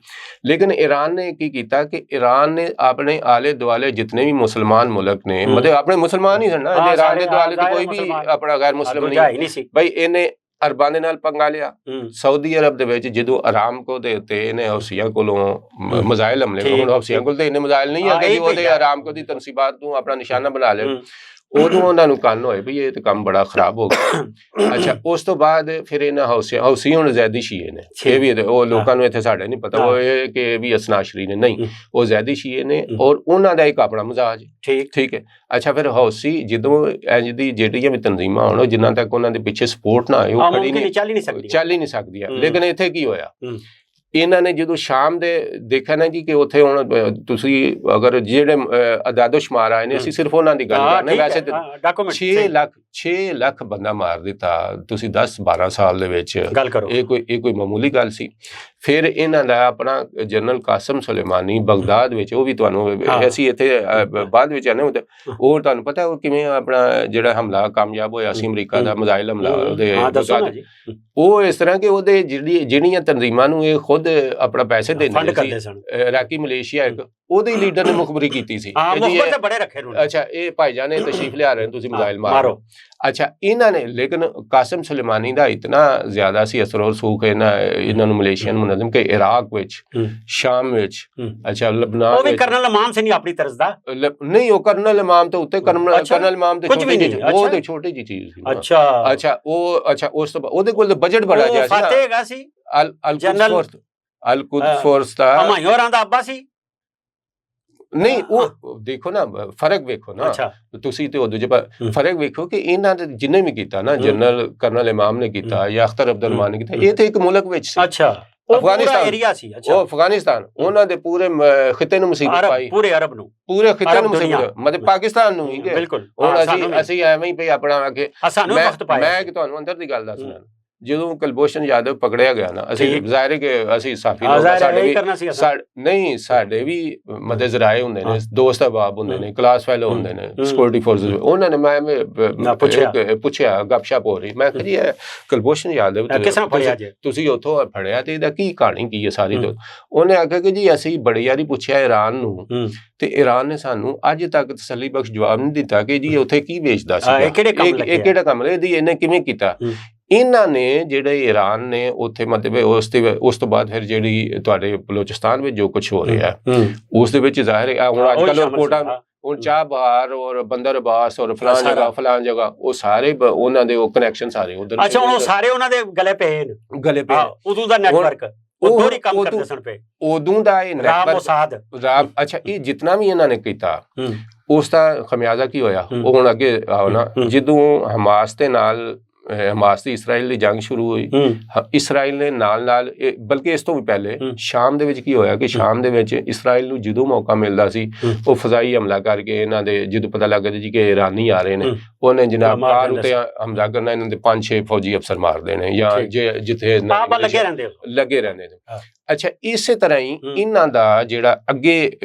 ਲੇਕਿਨ ਈਰਾਨ ਨੇ ਕੀ ਕੀਤਾ ਕਿ ਈਰਾਨ ਨੇ ਆਪਣੇ ਆਲੇ ਦੁਆਲੇ ਜਿਤਨੇ ਵੀ ਮੁਸਲਮਾਨ ਮੁਲਕ ਨੇ, ਮਤਲਬ ਆਪਣੇ ਮੁਸਲਮਾਨ ਹੀ ਸਨ ਨਾ, ਈਰਾਨ ਦੇ ਦੁਆਲੇ ਤੇ ਕੋਈ ਵੀ ਆਪਣਾ ਗੈਰ ਮੁਸਲਿਮ ਨਹੀਂ ਸੀ ਬਈ। ਇਹਨੇ ਅਰਬਾਂ ਦੇ ਨਾਲ ਪੰਗਾ ਲਿਆ। ਸਾਊਦੀ ਅਰਬ ਦੇ ਵਿੱਚ ਜਦੋਂ ਅਰਾਮਕੋ ਦੇ ਉੱਤੇ ਇਹਨੇ ਹੌਸੀਆਂ ਕੋਲੋਂ ਮਿਜ਼ਾਈਲ ਹਮਲੇ, ਹੁਣ ਹੌਸੀਆਂ ਕੋਲ ਤੇ ਇਹਨੇ ਮਿਜ਼ਾਈਲ ਨਹੀਂ ਆ ਕਿ ਉਹਦੇ ਅਰਾਮਕੋ ਦੀ ਤਨਸੀਬਾਤ ਨੂੰ ਆਪਣਾ ਨਿਸ਼ਾਨਾ ਬਣਾ ਲਿਆ। ਉਦੋਂ ਉਹਨਾਂ ਨੂੰ ਕੰਨ ਹੋਏ ਵੀ ਇਹ ਤੇ ਕੰਮ ਬੜਾ ਖਰਾਬ ਹੋ ਗਿਆ। ਅੱਛਾ, ਉਸ ਤੋਂ ਬਾਅਦ ਫਿਰ ਇਹਨਾਂ ਹੌਸੀ ਹੁਣ ਜ਼ੈਦੀ ਸ਼ੀਏ ਨੇ, ਇਹ ਵੀ ਉਹ ਲੋਕਾਂ ਨੂੰ ਇੱਥੇ ਸਾਡੇ ਨਹੀਂ ਪਤਾ ਉਹ ਇਹ ਕਿ ਇਹ ਵੀ ਅਸਨਾਸ਼ਰੀ ਨੇ, ਨਹੀਂ, ਉਹ ਜ਼ੈਦੀ ਸ਼ੀਏ ਨੇ ਔਰ ਉਹਨਾਂ ਦਾ ਇੱਕ ਆਪਣਾ ਮਜ਼ਾਜ। ਠੀਕ ਹੈ। ਅੱਛਾ, ਫਿਰ ਹੌਸੀ ਜਦੋਂ ਇੰਜ ਦੀ ਜਿਹੜੀਆਂ ਵੀ ਤਨਜ਼ੀਮਾਂ ਹੋਣ ਜਿੰਨਾ ਤੱਕ ਉਹਨਾਂ ਦੇ ਪਿੱਛੇ ਸਪੋਰਟ ਨਾ ਆਏ ਉਹ ਖੜੀ ਨਹੀਂ ਚੱਲ ਹੀ ਨਹੀਂ ਸਕਦੀਆਂ। ਲੇਕਿਨ ਇੱਥੇ ਕੀ ਹੋਇਆ, ਇਹਨਾਂ ਨੇ ਜਦੋਂ ਸ਼ਾਮ ਦੇ ਦੇਖਿਆ ਨਾ ਜੀ ਕਿ ਉੱਥੇ ਹੁਣ ਤੁਸੀਂ ਅਗਰ ਜਿਹੜੇ ਅਦਾਦੋ ਸ਼ੁਮਾਰ ਆਏ ਨੇ ਅਸੀਂ ਸਿਰਫ ਉਹਨਾਂ ਦੀ ਗੱਲ ਕਰਨੇ, ਵੈਸੇ ਤਾਂ 6 ਲੱਖ ਬੰਦਾ ਮਾਰ ਦਿੱਤਾ ਤੁਸੀਂ 10-12 ਸਾਲ ਦੇ ਵਿੱਚ ਗੱਲ ਕਰੋ, ਇਹ ਕੋਈ ਮਾਮੂਲੀ ਗੱਲ ਸੀ। ਫਿਰ ਇਹਨਾਂ ਦਾ ਆਪਣਾ ਜਨਰਲ ਕਾਸਮ ਸੁਲੇਮਾਨੀ ਬਗਦਾਦ ਵਿੱਚ, ਉਹ ਵੀ ਤੁਹਾਨੂੰ ਅਸੀਂ ਇੱਥੇ ਬਾਅਦ ਵਿੱਚ ਆਨੇ ਹੁੰਦੇ, ਉਹ ਤੁਹਾਨੂੰ ਪਤਾ ਉਹ ਕਿਵੇਂ ਆਪਣਾ ਜਿਹੜਾ ਹਮਲਾ ਕਾਮਯਾਬ ਹੋਇਆ ਸੀ ਅਮਰੀਕਾ ਦਾ ਮਿਜ਼ਾਈਲ ਹਮਲਾ ਉਹਦੇ, ਉਹ ਇਸ ਤਰ੍ਹਾਂ ਕਿ ਉਹਦੇ ਜਿਹੜੀਆਂ ਤਨਜ਼ੀਮਾਂ ਨੂੰ ਇਹ ਖੁਦ ਆਪਣਾ ਪੈਸੇ ਦਿੰਦੇ ਸੀ, ਇਰਾਕੀ ਮਲੇਸ਼ੀਆ ਇੱਕ ਉਹਦੇ ਲੀਡਰ ਨੇ ਮੁਖਬਰੀ ਕੀਤੀ ਸੀ, ਅੱਛਾ ਇਹ ਭਾਈਜਾਨ ਨੇ ਤਸ਼ਰੀਫ ਲਿਆ ਰਹੇ ਤੁਸੀਂ ਮਿਜ਼ਾਈਲ ਮਾਰੋ। ਅੱਛਾ, ਇਹਨਾਂ ਨੇ ਲੇਕਿਨ ਕਾਸਮ ਸੁਲੇਮਾਨੀ ਦਾ ਇਤਨਾ ਜ਼ਿਆਦਾ ਸੀ ਅਸਰ ਔਰ ਸੂਖ ਇਹਨਾਂ ਨੂੰ ਮਲੇਸ਼ੀਅਨ ਮੁਨਜ਼ਮ ਕਿ ਇਰਾਕ ਵਿੱਚ, ਸ਼ਾਮ ਵਿੱਚ, ਅੱਛਾ ਲਬਨਾਨ, ਉਹ ਵੀ ਕਰਨਲ ਇਮਾਮ ਸੀ ਨਹੀਂ ਆਪਣੀ ਤਰਜ਼ ਦਾ, ਨਹੀਂ ਉਹ ਕਰਨਲ ਇਮਾਮ ਤੋਂ ਉੱਤੇ, ਕਰਨਲ ਇਮਾਮ ਤੇ ਛੋਟੀ ਜਿਹੀ, ਉਹ ਤੇ ਛੋਟੀ ਜਿਹੀ ਚੀਜ਼ ਸੀ। ਅੱਛਾ ਉਹ ਅੱਛਾ ਉਸ ਤੋਂ ਉਹਦੇ ਕੋਲ ਬਜਟ ਬੜਾ ਜਿਹਾ ਸੀ, ਅਲ ਕੁਦਸ ਫੋਰਸ ਦਾ ਹਮਾਯੂੰ ਦਾ ਅੱਬਾ ਸੀ। ਨਹੀਂ ਉਹ ਦੇਖੋ ਨਾ ਫਰਕ ਵੇਖੋ ਨਾ ਤੁਸੀਂ ਤੇ ਉਹ ਦੂਜੇ ਫਰਕ ਵੇਖੋ ਕਿ ਇਹਨਾਂ ਨੇ ਜਿੰਨੇ ਵੀ ਕੀਤਾ ਨਾ, ਜਨਰਲ ਕਰਨਲ ਇਮਾਮ ਨੇ ਕੀਤਾ ਜਾਂ ਅਖਤਰ ਅਬਦੁਲ ਰਹਿਮਾਨ ਨੇ ਕੀਤਾ, ਇਹ ਤੇ ਇੱਕ ਮੁਲਕ ਵਿੱਚ ਸੀ, ਅਫਗਾਨਿਸਤਾਨ ਏਰੀਆ ਸੀ, ਉਹ ਅਫਗਾਨਿਸਤਾਨ ਉਹਨਾਂ ਦੇ ਪੂਰੇ ਖਿੱਤੇ ਨੂੰ ਮੁਸੀਬਤ ਪਾਈ, ਪੂਰੇ ਅਰਬ ਨੂੰ, ਪੂਰੇ ਖਿੱਤੇ ਨੂੰ ਮੁਸੀਬਤ, ਮਤਲਬ ਪਾਕਿਸਤਾਨ ਨੂੰ ਹੀ। ਬਿਲਕੁਲ, ਹੁਣ ਅਸੀਂ ਐਵੇਂ ਹੀ ਪਈ ਆਪਣਾ ਕਿ ਮੈਂ ਕਿ ਤੁਹਾਨੂੰ ਅੰਦਰ ਦੀ ਗੱਲ ਦੱਸਣਾ, ਜਦੋਂ ਕੁਲਭੂਸ਼ਣ ਯਾਦਵ ਪਕੜਿਆ ਗਿਆ ਨਾ, ਅਸੀਂ ਜ਼ਾਹਿਰ ਹੈ ਕਿ ਅਸੀਂ ਸਾਫੀ ਲੋਕ ਸਾਡੇ ਵੀ ਮਦਦ ਜ਼ਰਾਏ ਹੁੰਦੇ ਨੇ, ਦੋਸਤ ਅਹਿਬਾਬ ਹੁੰਦੇ ਨੇ, ਕਲਾਸ ਫੈਲੋ ਹੁੰਦੇ ਨੇ, ਸਿਕਿਉਰਿਟੀ ਫੋਰਸਿਸ, ਉਹਨਾਂ ਨੇ ਮੈਂ ਪੁੱਛਿਆ ਗੱਪਸ਼ਪ ਹੋ ਰਹੀ, ਮੈਂ ਕਿਹਾ ਜੀ ਕੁਲਭੂਸ਼ਣ ਯਾਦਵ ਤੁਸੀਂ ਉੱਥੋਂ ਫੜਿਆ ਤੇ ਇਹਦਾ ਕੀ ਕਹਾਣੀ ਕੀ ਹੈ ਸਾਰੀ? ਉਹਨੇ ਆਖਿਆ ਕਿ ਜੀ ਅਸੀਂ ਬੜੀ ਵਾਰੀ ਪੁੱਛਿਆ ਈਰਾਨ ਨੂੰ ਤੇ ਈਰਾਨ ਨੇ ਸਾਨੂੰ ਅੱਜ ਤੱਕ ਤਸੱਲੀ ਬਖਸ਼ ਜਵਾਬ ਨਹੀਂ ਦਿੱਤਾ ਕਿ ਜੀ ਉੱਥੇ ਕੀ ਵੇਚਦਾ ਸੀ, ਇਹ ਕਿਹੜਾ ਕੰਮ ਇਹਨੇ ਕਿਵੇਂ ਕੀਤਾ। ਇਹਨਾਂ ਨੇ ਜਿਹੜੇ ਈਰਾਨ ਨੇ ਉੱਥੇ ਮਤਲਬ ਉਸ ਤੋਂ ਬਾਅਦ ਫਿਰ ਜਿਹੜੀ ਤੁਹਾਡੇ ਬਲੋਚਿਸਤਾਨ ਵਿੱਚ ਜੋ ਕੁਝ ਹੋ ਰਿਹਾ ਉਸ ਦੇ ਵਿੱਚ ਜ਼ਾਹਿਰ ਹੈ ਹੁਣ ਅੱਜ ਕੱਲ੍ਹ ਰਿਪੋਰਟਾਂ ਹੁਣ ਚਾਬਹਾਰ ਔਰ ਬੰਦਰ ਅਬਾਸ ਔਰ ਫਲਾਨ ਜਗ੍ਹਾ ਉਹ ਸਾਰੇ ਉਹਨਾਂ ਦੇ ਉਹ ਕਨੈਕਸ਼ਨ ਸਾਰੇ ਉਧਰ, ਅੱਛਾ ਉਹ ਸਾਰੇ ਉਹਨਾਂ ਦੇ ਗਲੇ ਪਏ ਉਦੋਂ ਦਾ ਨੈਟਵਰਕ ਉਦੋਂ ਦਾ ਇਹ ਨੈਟਵਰਕ। ਅੱਛਾ, ਇਹ ਜਿਤਨਾ ਵੀ ਇਹਨਾਂ ਨੇ ਕੀਤਾ ਉਸ ਦਾ ਖਮਿਆਜ਼ਾ ਕੀ ਹੋਇਆ, ਉਹ ਹੁਣ ਅੱਗੇ ਆਓ ਨਾ, ਜਦੋਂ ਹਮਾਸ ਦੇ ਨਾਲ ਹਮਾਸ ਦੀ ਇਸਰਾਈਲ ਦੀ ਜੰਗ ਸ਼ੁਰੂ ਹੋਈ, ਇਸਰਾਈਲ ਨੇ ਨਾਲ ਬਲਕਿ ਇਸ ਤੋਂ ਵੀ ਪਹਿਲੇ ਸ਼ਾਮ ਦੇ ਵਿੱਚ ਕੀ ਹੋਇਆ ਕਿ ਸ਼ਾਮ ਦੇ ਵਿੱਚ ਇਸਰਾਈਲ ਨੂੰ ਜਦੋਂ ਮੌਕਾ ਮਿਲਦਾ ਸੀ ਉਹ ਫਜ਼ਾਈ ਹਮਲਾ ਕਰਕੇ ਇਹਨਾਂ ਦੇ ਜਦੋਂ ਪਤਾ ਲੱਗਾ ਜੀ ਕਿ ਇਰਾਨੀ ਆ ਰਹੇ ਨੇ, ਉਹਨੇ ਜਨਾਬ ਕਾਰ ਉੱਤੇ ਹਮਲਾ ਕਰਨਾ, ਇਹਨਾਂ ਦੇ 5-6 ਫੌਜੀ ਅਫਸਰ ਮਾਰ ਦੇਣੇ ਜਾਂ ਜਿੱਥੇ ਲੱਗੇ ਰਹਿੰਦੇ ਨੇ। ਅੱਛਾ, ਇਸੇ ਤਰ੍ਹਾਂ ਹੀ ਇਹਨਾਂ ਦਾ ਜਿਹੜਾ ਅੱਗੇ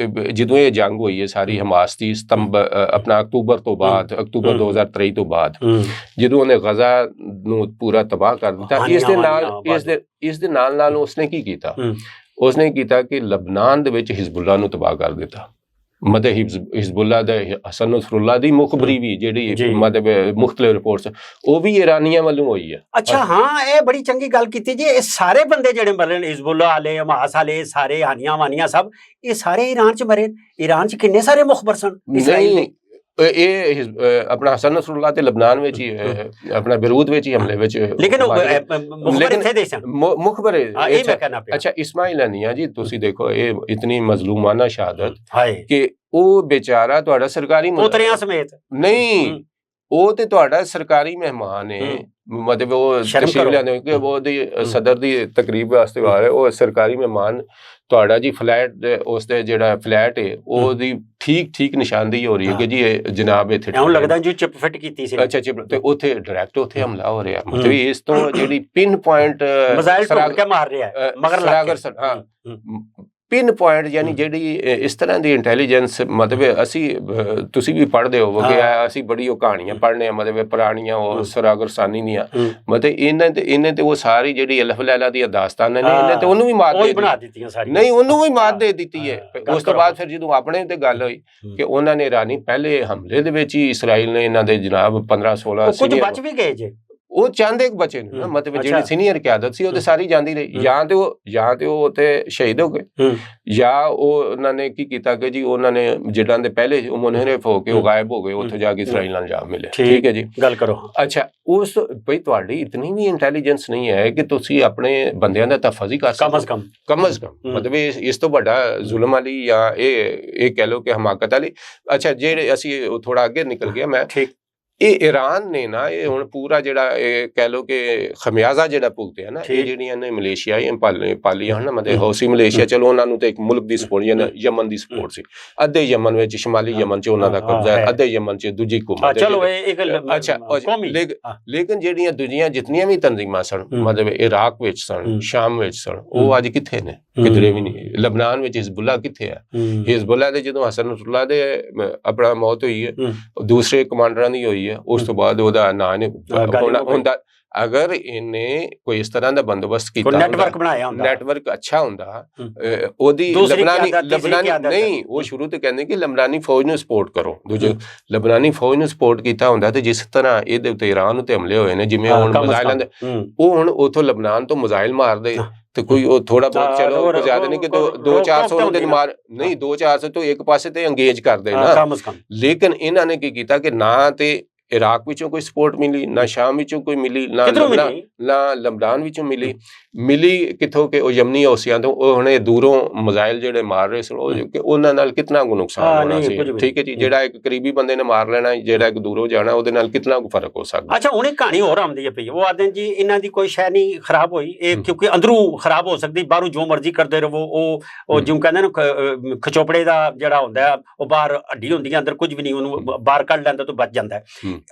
ਜਦੋਂ ਇਹ ਜੰਗ ਹੋਈ ਹੈ ਸਾਰੀ ਹਮਾਸ ਦੀ ਆਪਣਾ ਅਕਤੂਬਰ ਤੋਂ ਬਾਅਦ, ਅਕਤੂਬਰ 2023 ਤੋਂ ਬਾਅਦ ਜਦੋਂ ਉਹਨੇ ਗਜ਼ਾ ਨੂੰ ਪੂਰਾ ਤਬਾਹ ਕਰ ਦਿੱਤਾ, ਇਸ ਦੇ ਨਾਲ ਉਸਨੇ ਕੀ ਕੀਤਾ, ਉਸਨੇ ਕੀਤਾ ਕਿ ਲਬਨਾਨ ਦੇ ਵਿੱਚ ਹਿਜ਼ਬੁੱਲਾ ਨੂੰ ਤਬਾਹ ਕਰ ਦਿੱਤਾ। ਮਤਲਬ ਹਿਜ਼ਬੁੱਲਾ ਦੇ ਹਸਨ ਨਸਰੁੱਲਾ ਦੀ ਮੁਖਬਰੀ ਵੀ ਜਿਹੜੀ ਮਤਲਬ ਮੁਖਤਲਿਫ ਰਿਪੋਰਟਸ ਉਹ ਵੀ ਇਰਾਨੀਆਂ ਵੱਲੋਂ ਹੋਈ ਹੈ। ਅੱਛਾ, ਹਾਂ ਇਹ ਬੜੀ ਚੰਗੀ ਗੱਲ ਕੀਤੀ ਜੀ, ਇਹ ਸਾਰੇ ਬੰਦੇ ਜਿਹੜੇ ਮਰੇ ਨੇ ਹਿਜ਼ਬੁੱਲਾ ਵਾਲੇ, ਹਮਾਸ ਵਾਲੇ, ਸਾਰੇ ਹਾਨੀਆਂ ਵਾਨੀਆਂ ਸਭ ਇਹ ਸਾਰੇ ਈਰਾਨ ਚ ਮਰੇ। ਈਰਾਨ ਚ ਕਿੰਨੇ ਸਾਰੇ ਮੁਖਬਰ ਸਨ ਇਸਰਾਈਲ ਦੇ, ਇਹ ਆਪਣਾ ਹਸਨ ਨਸਰੁੱਲਾ ਤੇ ਲਬਨਾਨ ਵਿੱਚ ਹੀ ਆਪਣਾ ਬੇਰੂਤ ਵਿੱਚ ਹੀ ਹਮਲੇ ਵਿੱਚ, ਲੇਕਿਨ ਮੁਖਬਰ ਇੱਥੇ ਦੇ ਸਨ, ਮੁਖਬਰ ਇਹ ਮੈਂ ਕਹਿਣਾ ਪਿਆ। ਅੱਛਾ, ਇਸਮਾਈਲ ਹਨੀਆ ਜੀ ਤੁਸੀਂ ਦੇਖੋ ਇਹ ਇਤਨੀ ਮਜ਼ਲੂਮਾਨਾ ਸ਼ਹਾਦਤ ਕਿ ਉਹ ਬੇਚਾਰਾ ਤੁਹਾਡਾ ਸਰਕਾਰੀ ਪੋਤਰਿਆਂ ਸਮੇਤ ਨਹੀਂ, ਉਹ ਤੇ ਤੁਹਾਡਾ ਸਰਕਾਰੀ ਮਹਿਮਾਨ ਹੈ, ਮਤਲਬ ਉਹ ਤਸ਼ਰੀਫ ਲਿਆਉਂਦੇ ਕਿ ਉਹਦੀ ਸਦਰ ਦੀ ਤਕਰੀਬ ਵਾਸਤੇ ਆ ਰਹੇ, ਉਹ ਸਰਕਾਰੀ ਮਹਿਮਾਨ ਤੁਹਾਡਾ ਜੀ ਫਲੈਟ ਉਸ ਦੇ ਜਿਹੜਾ ਫਲੈਟ ਹੈ ਉਹਦੀ ਠੀਕ ਨਿਸ਼ਾਨਦੇਹੀ ਹੋ ਰਹੀ ਹੈ ਕਿ ਜੀ ਇਹ ਜਨਾਬ ਇੱਥੇ ਲੱਗਦਾ ਜੀ ਚਿਪ ਫਿੱਟ ਕੀਤੀ ਸੀ। ਅੱਛਾ, ਚਿਪ ਤੇ ਉੱਥੇ ਡਾਇਰੈਕਟ ਉੱਥੇ ਹਮਲਾ ਹੋ ਰਿਹਾ, ਮਤਲਬ ਇਸ ਤੋਂ ਜਿਹੜੀ ਪਿਨ ਪੁਆਇੰਟ ਮਾਰ ਰਿਹਾ ਮਗਰ ਪਿਨ ਪੁਆਇੰਟ ਯਾਨੀ ਜਿਹੜੀ ਇਸ ਤਰ੍ਹਾਂ ਦੀ ਇੰਟੈਲੀਜੈਂਸ ਮਤਲਬ ਅਸੀਂ ਤੁਸੀਂ ਵੀ ਪੜ੍ਹਦੇ ਹੋਵੋਗੇ, ਅਸੀਂ ਬੜੀ ਉਹ ਕਹਾਣੀਆਂ ਪੜ੍ਹਨੇ ਆ ਮਤਲਬ ਪੁਰਾਣੀਆਂ ਉਹ ਸਰਾਗਰਸਾਨੀ ਦੀਆਂ, ਮਤਲਬ ਇਹਨੇ ਤੇ ਉਹ ਸਾਰੀ ਜਿਹੜੀ ਅਲਫ ਲੈਲਾ ਦੀਆਂ ਦਾਸਤਾਨਾਂ ਨੇ ਇਹਨੇ ਤੇ ਉਹਨੂੰ ਵੀ ਮਾਤ ਦੇ ਦਿੱਤੀ, ਨਹੀਂ ਉਹਨੂੰ ਵੀ ਮਾਤ ਦੇ ਦਿੱਤੀ ਹੈ। ਉਸ ਤੋਂ ਬਾਅਦ ਫਿਰ ਜਦੋਂ ਆਪਣੇ ਤੇ ਗੱਲ ਹੋਈ ਕਿ ਉਹਨਾਂ ਨੇ ਇਰਾਨੀ ਪਹਿਲੇ ਹਮਲੇ ਦੇ ਵਿੱਚ ਹੀ ਇਸਰਾਈਲ ਨੇ ਇਹਨਾਂ ਦੇ ਜਨਾਬ 15-16 ਕੁਝ ਬਚ ਵੀ ਗਏ ਜੇ, ਉਹ ਚਾਹੁੰਦੇ ਕਿ ਬਚੇ ਨੇ ਨਾ, ਮਤਲਬ ਜਿਹੜੀ ਸੀਨੀਅਰ ਕਿਆਦਤ ਸੀ ਉਹ ਤੇ ਸਾਰੀ ਜਾਂਦੀ ਰਹੀ, ਜਾਂ ਤੇ ਉਹ ਤੇ ਸ਼ਹੀਦ ਹੋ ਗਏ, ਜਾਂ ਉਹਨਾਂ ਨੇ ਕੀ ਕੀਤਾ ਕਿ ਜੀ ਉਹਨਾਂ ਨੇ ਜਿੱਦਾਂ ਦੇ ਪਹਿਲੇ ਮੁਨਹਰਿਫ ਹੋ ਕੇ ਉਹ ਗਾਇਬ ਹੋ ਗਏ, ਉੱਥੇ ਜਾ ਕੇ ਇਸਰਾਈਲ ਨਾਲ ਜਾ ਮਿਲੇ। ਠੀਕ ਹੈ ਜੀ, ਗੱਲ ਕਰੋ। ਅੱਛਾ, ਉਸ ਬਈ ਤੁਹਾਡੀ ਇਤਨੀ ਵੀ ਇੰਟੈਲੀਜੈਂਸ ਨਹੀਂ ਹੈ ਕਿ ਤੁਸੀਂ ਆਪਣੇ ਬੰਦਿਆਂ ਦਾ ਤਹਫੁਜ਼ ਹੀ ਕਰ ਸਕੋ, ਕਮ ਅਜ਼ ਕਮ ਮਤਲਬ ਇਸ ਤੋਂ ਵੱਡਾ ਜ਼ੁਲਮ ਵਾਲੀ ਜਾਂ ਇਹ ਕਹਿ ਲਓ ਕਿ ਹਮਾਕਤ ਵਾਲੀ। ਅੱਛਾ, ਜਿਹੜੇ ਅਸੀਂ ਥੋੜਾ ਅੱਗੇ ਨਿਕਲ ਗਿਆ ਮੈਂ, ਇਹ ਈਰਾਨ ਨੇ ਨਾ ਇਹ ਹੁਣ ਪੂਰਾ ਜਿਹੜਾ ਇਹ ਕਹਿ ਲਓ ਕਿ ਖਮਿਆਜ਼ਾ ਜਿਹੜਾ ਭੁਗਤਿਆ ਨਾ, ਇਹ ਜਿਹੜੀਆਂ ਨੇ ਮਲੇਸ਼ੀਆ ਪਾਲੀਆਂ ਹਨ ਨਾ, ਮਤਲਬ ਹੌਸੀ ਮਲੇਸ਼ੀਆ, ਚਲੋ ਉਹਨਾਂ ਨੂੰ ਤਾਂ ਇੱਕ ਮੁਲਕ ਦੀ ਸਪੋਰਟ ਜਾਂ ਯਮਨ ਦੀ ਸਪੋਰਟ ਸੀ, ਅੱਧੇ ਯਮਨ ਵਿੱਚ ਸ਼ਮਾਲੀ ਯਮਨ 'ਚ ਉਹਨਾਂ ਦਾ ਕਬਜ਼ਾ ਹੈ, ਅੱਧੇ ਯਮਨ 'ਚ ਦੂਜੀ ਕੌਮਾਂ। ਅੱਛਾ, ਲੇਕਿਨ ਜਿਹੜੀਆਂ ਦੂਜੀਆਂ ਜਿਤਨੀਆਂ ਵੀ ਤਨਜ਼ੀਮਾਂ ਸਨ, ਮਤਲਬ ਇਰਾਕ ਵਿੱਚ ਸਨ, ਸ਼ਾਮ ਵਿੱਚ ਸਨ, ਉਹ ਅੱਜ ਕਿੱਥੇ ਨੇ? ਕਿਧਰੇ ਵੀ ਨਹੀਂ। ਲਬਨਾਨ ਵਿੱਚ ਹਿਜ਼ਬੁੱਲਾ ਕਿੱਥੇ ਹੈ? ਹਿਜ਼ਬੁੱਲਾ ਦੇ ਜਦੋਂ ਹਸਨ ਨਸਰੁੱਲਾ ਦੇ ਆਪਣਾ ਮੌਤ ਹੋਈ ਹੈ, ਦੂਸਰੇ ਕਮਾਂਡਰਾਂ ਦੀ ਹੋਈ ਹੈ, ਉਸ ਤੋਂ ਬਾਅਦ ਉਹਦਾ ਨਾਂ ਹੁੰਦਾ। ਅਗਰ ਇਹਨੇ ਕੋਈ ਇਸ ਤਰ੍ਹਾਂ ਦਾ ਬੰਦੋਬਸਤ ਕੀਤਾ, ਨੈਟਵਰਕ ਬਣਾਇਆ ਹੁੰਦਾ, ਨੈਟਵਰਕ ਅੱਛਾ ਹੁੰਦਾ, ਉਹਦੀ ਲਬਨਾਨੀ ਨਹੀਂ, ਉਹ ਸ਼ੁਰੂ ਤੋਂ ਕਹਿੰਦੇ ਕਿ ਲਬਨਾਨੀ ਫੌਜ ਨੂੰ ਸਪੋਰਟ ਕਰੋ, ਦੂਜੇ ਲਬਨਾਨੀ ਫੌਜ ਨੂੰ ਸਪੋਰਟ ਕੀਤਾ ਹੁੰਦਾ ਤੇ ਜਿਸ ਤਰ੍ਹਾਂ ਇਹਦੇ ਉੱਤੇ ਈਰਾਨ ਉੱਤੇ ਹਮਲੇ ਹੋਏ ਨੇ, ਜਿਵੇਂ ਹੁਣ ਮਿਜ਼ਾਈਲਾਂ ਦੇ, ਉਹ ਹੁਣ ਉਥੋਂ ਲਬਨਾਨ ਤੋਂ ਮਿਜ਼ਾਈਲ ਮਾਰਦੇ ਤੇ ਕੋਈ ਉਹ ਥੋੜਾ ਬਹੁਤ, ਚਲੋ ਜ਼ਿਆਦਾ ਨਹੀਂ ਕਿ 200-400 ਦੇ ਮਾਰ ਨਹੀਂ, 200-400 ਤੋਂ ਇੱਕ ਪਾਸੇ ਤੇ ਅੰਗੇਜ ਕਰਦੇ ਨਾ। ਲੇਕਿਨ ਇਹਨਾਂ ਨੇ ਕੀ ਕੀਤਾ ਕਿ ਨਾ ਤੇ ਇਰਾਕ ਵਿੱਚੋਂ ਕੋਈ ਸਪੋਰਟ ਮਿਲੀ, ਨਾ ਸ਼ਾਮ ਵਿੱਚੋਂ ਕੋਈ ਮਿਲੀ, ਨਾ ਲਬਨਾਨ ਵਿੱਚੋਂ ਮਿਲੀ ਕਿੱਥੋਂ ਕਿ ਉਹ ਯਮਨੀ ਹੌਸੀਆਂ ਤੋਂ ਉਹ ਹੁਣੇ ਦੂਰੋਂ ਮਿਜ਼ਾਈਲ ਜਿਹੜੇ ਮਾਰ ਰਹੇ ਸਨ, ਉਹਨਾਂ ਨਾਲ ਕਿਤਨਾ ਕੁ ਨੁਕਸਾਨ ਹੋਣਾ ਸੀ। ਠੀਕ ਹੈ ਜੀ, ਜਿਹੜਾ ਇੱਕ ਕਰੀਬੀ ਬੰਦੇ ਨੇ ਮਾਰ ਲੈਣਾ, ਜਿਹੜਾ ਇੱਕ ਦੂਰੋਂ ਜਾਣਾ, ਉਹਦੇ ਨਾਲ ਕਿਤਨਾ ਕੁ ਫਰਕ ਹੋ ਸਕਦਾ। ਅੱਛਾ, ਹੁਣ ਇਹ ਕਹਾਣੀ ਹੋਰ ਆਉਂਦੀ ਹੈ ਪਈ, ਉਹ ਆਖਦੇ ਜੀ ਇਹਨਾਂ ਦੀ ਕੋਈ ਸ਼ੈ ਨਹੀਂ ਖਰਾਬ ਹੋਈ, ਇਹ ਕਿਉਂਕਿ ਅੰਦਰੋਂ ਖਰਾਬ ਹੋ ਸਕਦੀ, ਬਾਹਰੋਂ ਜੋ ਮਰਜ਼ੀ ਕਰਦੇ ਰਹੋ, ਉਹ ਜਿਉਂ ਕਹਿੰਦੇ ਨੇ ਖਚੋਪੜੇ ਦਾ ਜਿਹੜਾ ਹੁੰਦਾ ਉਹ ਬਾਹਰ ਹੱਡੀ ਹੁੰਦੀ ਹੈ, ਅੰਦਰ ਕੁਝ ਵੀ ਨਹੀਂ, ਉਹਨੂੰ ਬਾਹਰ ਕੱਢ ਲੈਂਦਾ ਤਾਂ ਬਚ ਜਾਂਦਾ ਹੈ।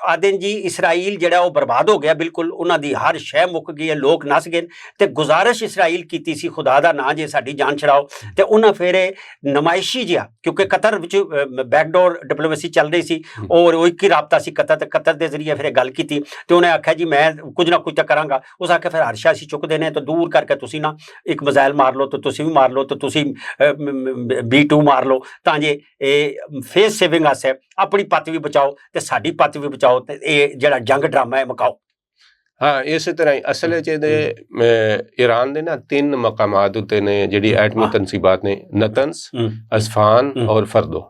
ਆਦਨ ਜੀ ਇਸਰਾਈਲ ਜਿਹੜਾ ਉਹ ਬਰਬਾਦ ਹੋ ਗਿਆ ਬਿਲਕੁਲ, ਉਹਨਾਂ ਦੀ ਹਰ ਸ਼ੈ ਮੁੱਕ ਗਈ ਹੈ, ਲੋਕ ਨਸ ਗਏ ਤੇ ਗੁਜ਼ਾਰਿਸ਼ ਇਸਰਾਈਲ ਕੀਤੀ ਸੀ, ਖੁਦਾ ਦਾ ਨਾਂ ਜੇ ਸਾਡੀ ਜਾਨ ਛੜਾਓ, ਤੇ ਉਹਨਾਂ ਫਿਰ ਨਮਾਇਸ਼ੀ ਜਿਹਾ, ਕਿਉਂਕਿ ਕਤਰ ਵਿੱਚ ਬੈਕਡੋਰ ਡਿਪਲੋਮੇਸੀ ਚੱਲ ਰਹੀ ਸੀ, ਔਰ ਉਹ ਇੱਕ ਹੀ ਰਾਬਤਾ ਸੀ ਕਤਰ, ਤੇ ਕਤਰ ਦੇ ਜ਼ਰੀਏ ਫਿਰ ਗੱਲ ਕੀਤੀ, ਤੇ ਉਹਨੇ ਆਖਿਆ ਜੀ ਮੈਂ ਕੁਝ ਨਾ ਕੁਝ ਤਾਂ ਕਰਾਂਗਾ। ਉਸ ਆਖਿਆ ਫਿਰ ਹਰਸ਼ਾ ਅਸੀਂ ਚੁੱਕਦੇ ਨੇ ਤਾਂ ਦੂਰ ਕਰਕੇ ਤੁਸੀਂ ਨਾ ਇੱਕ ਮਿਜ਼ਾਈਲ ਮਾਰ ਲਓ, ਤਾਂ ਤੁਸੀਂ ਵੀ ਮਾਰ ਲਓ, ਤਾਂ ਤੁਸੀਂ B2 ਮਾਰ ਲਓ, ਤਾਂ ਜੇ ਇਹ ਫੇਸ ਸੇਵਿੰਗ ਵਾਸਤੇ ਆਪਣੀ ਪੱਤ ਵੀ ਬਚਾਓ ਤੇ ਸਾਡੀ ਪੱਤ ਵੀ ਬਚਾਓ, ਤੇ ਇਹ ਜਿਹੜਾ ਜੰਗ ਡਰਾਮਾ ਹੈ ਮੁਕਾਓ। ਹਾਂ, ਇਸੇ ਤਰ੍ਹਾਂ ਹੀ ਅਸਲ ਵਿੱਚ ਇਹਦੇ ਈਰਾਨ ਦੇ ਨਾ 3 ਮਕਾਮਾਤ ਉੱਤੇ ਨੇ ਜਿਹੜੀ ਐਟਮੀ ਤਨਸੀਬਾਤ ਨੇ, ਨਤਨਸ, ਅਸਫਾਨ ਔਰ ਫਰਦੋ।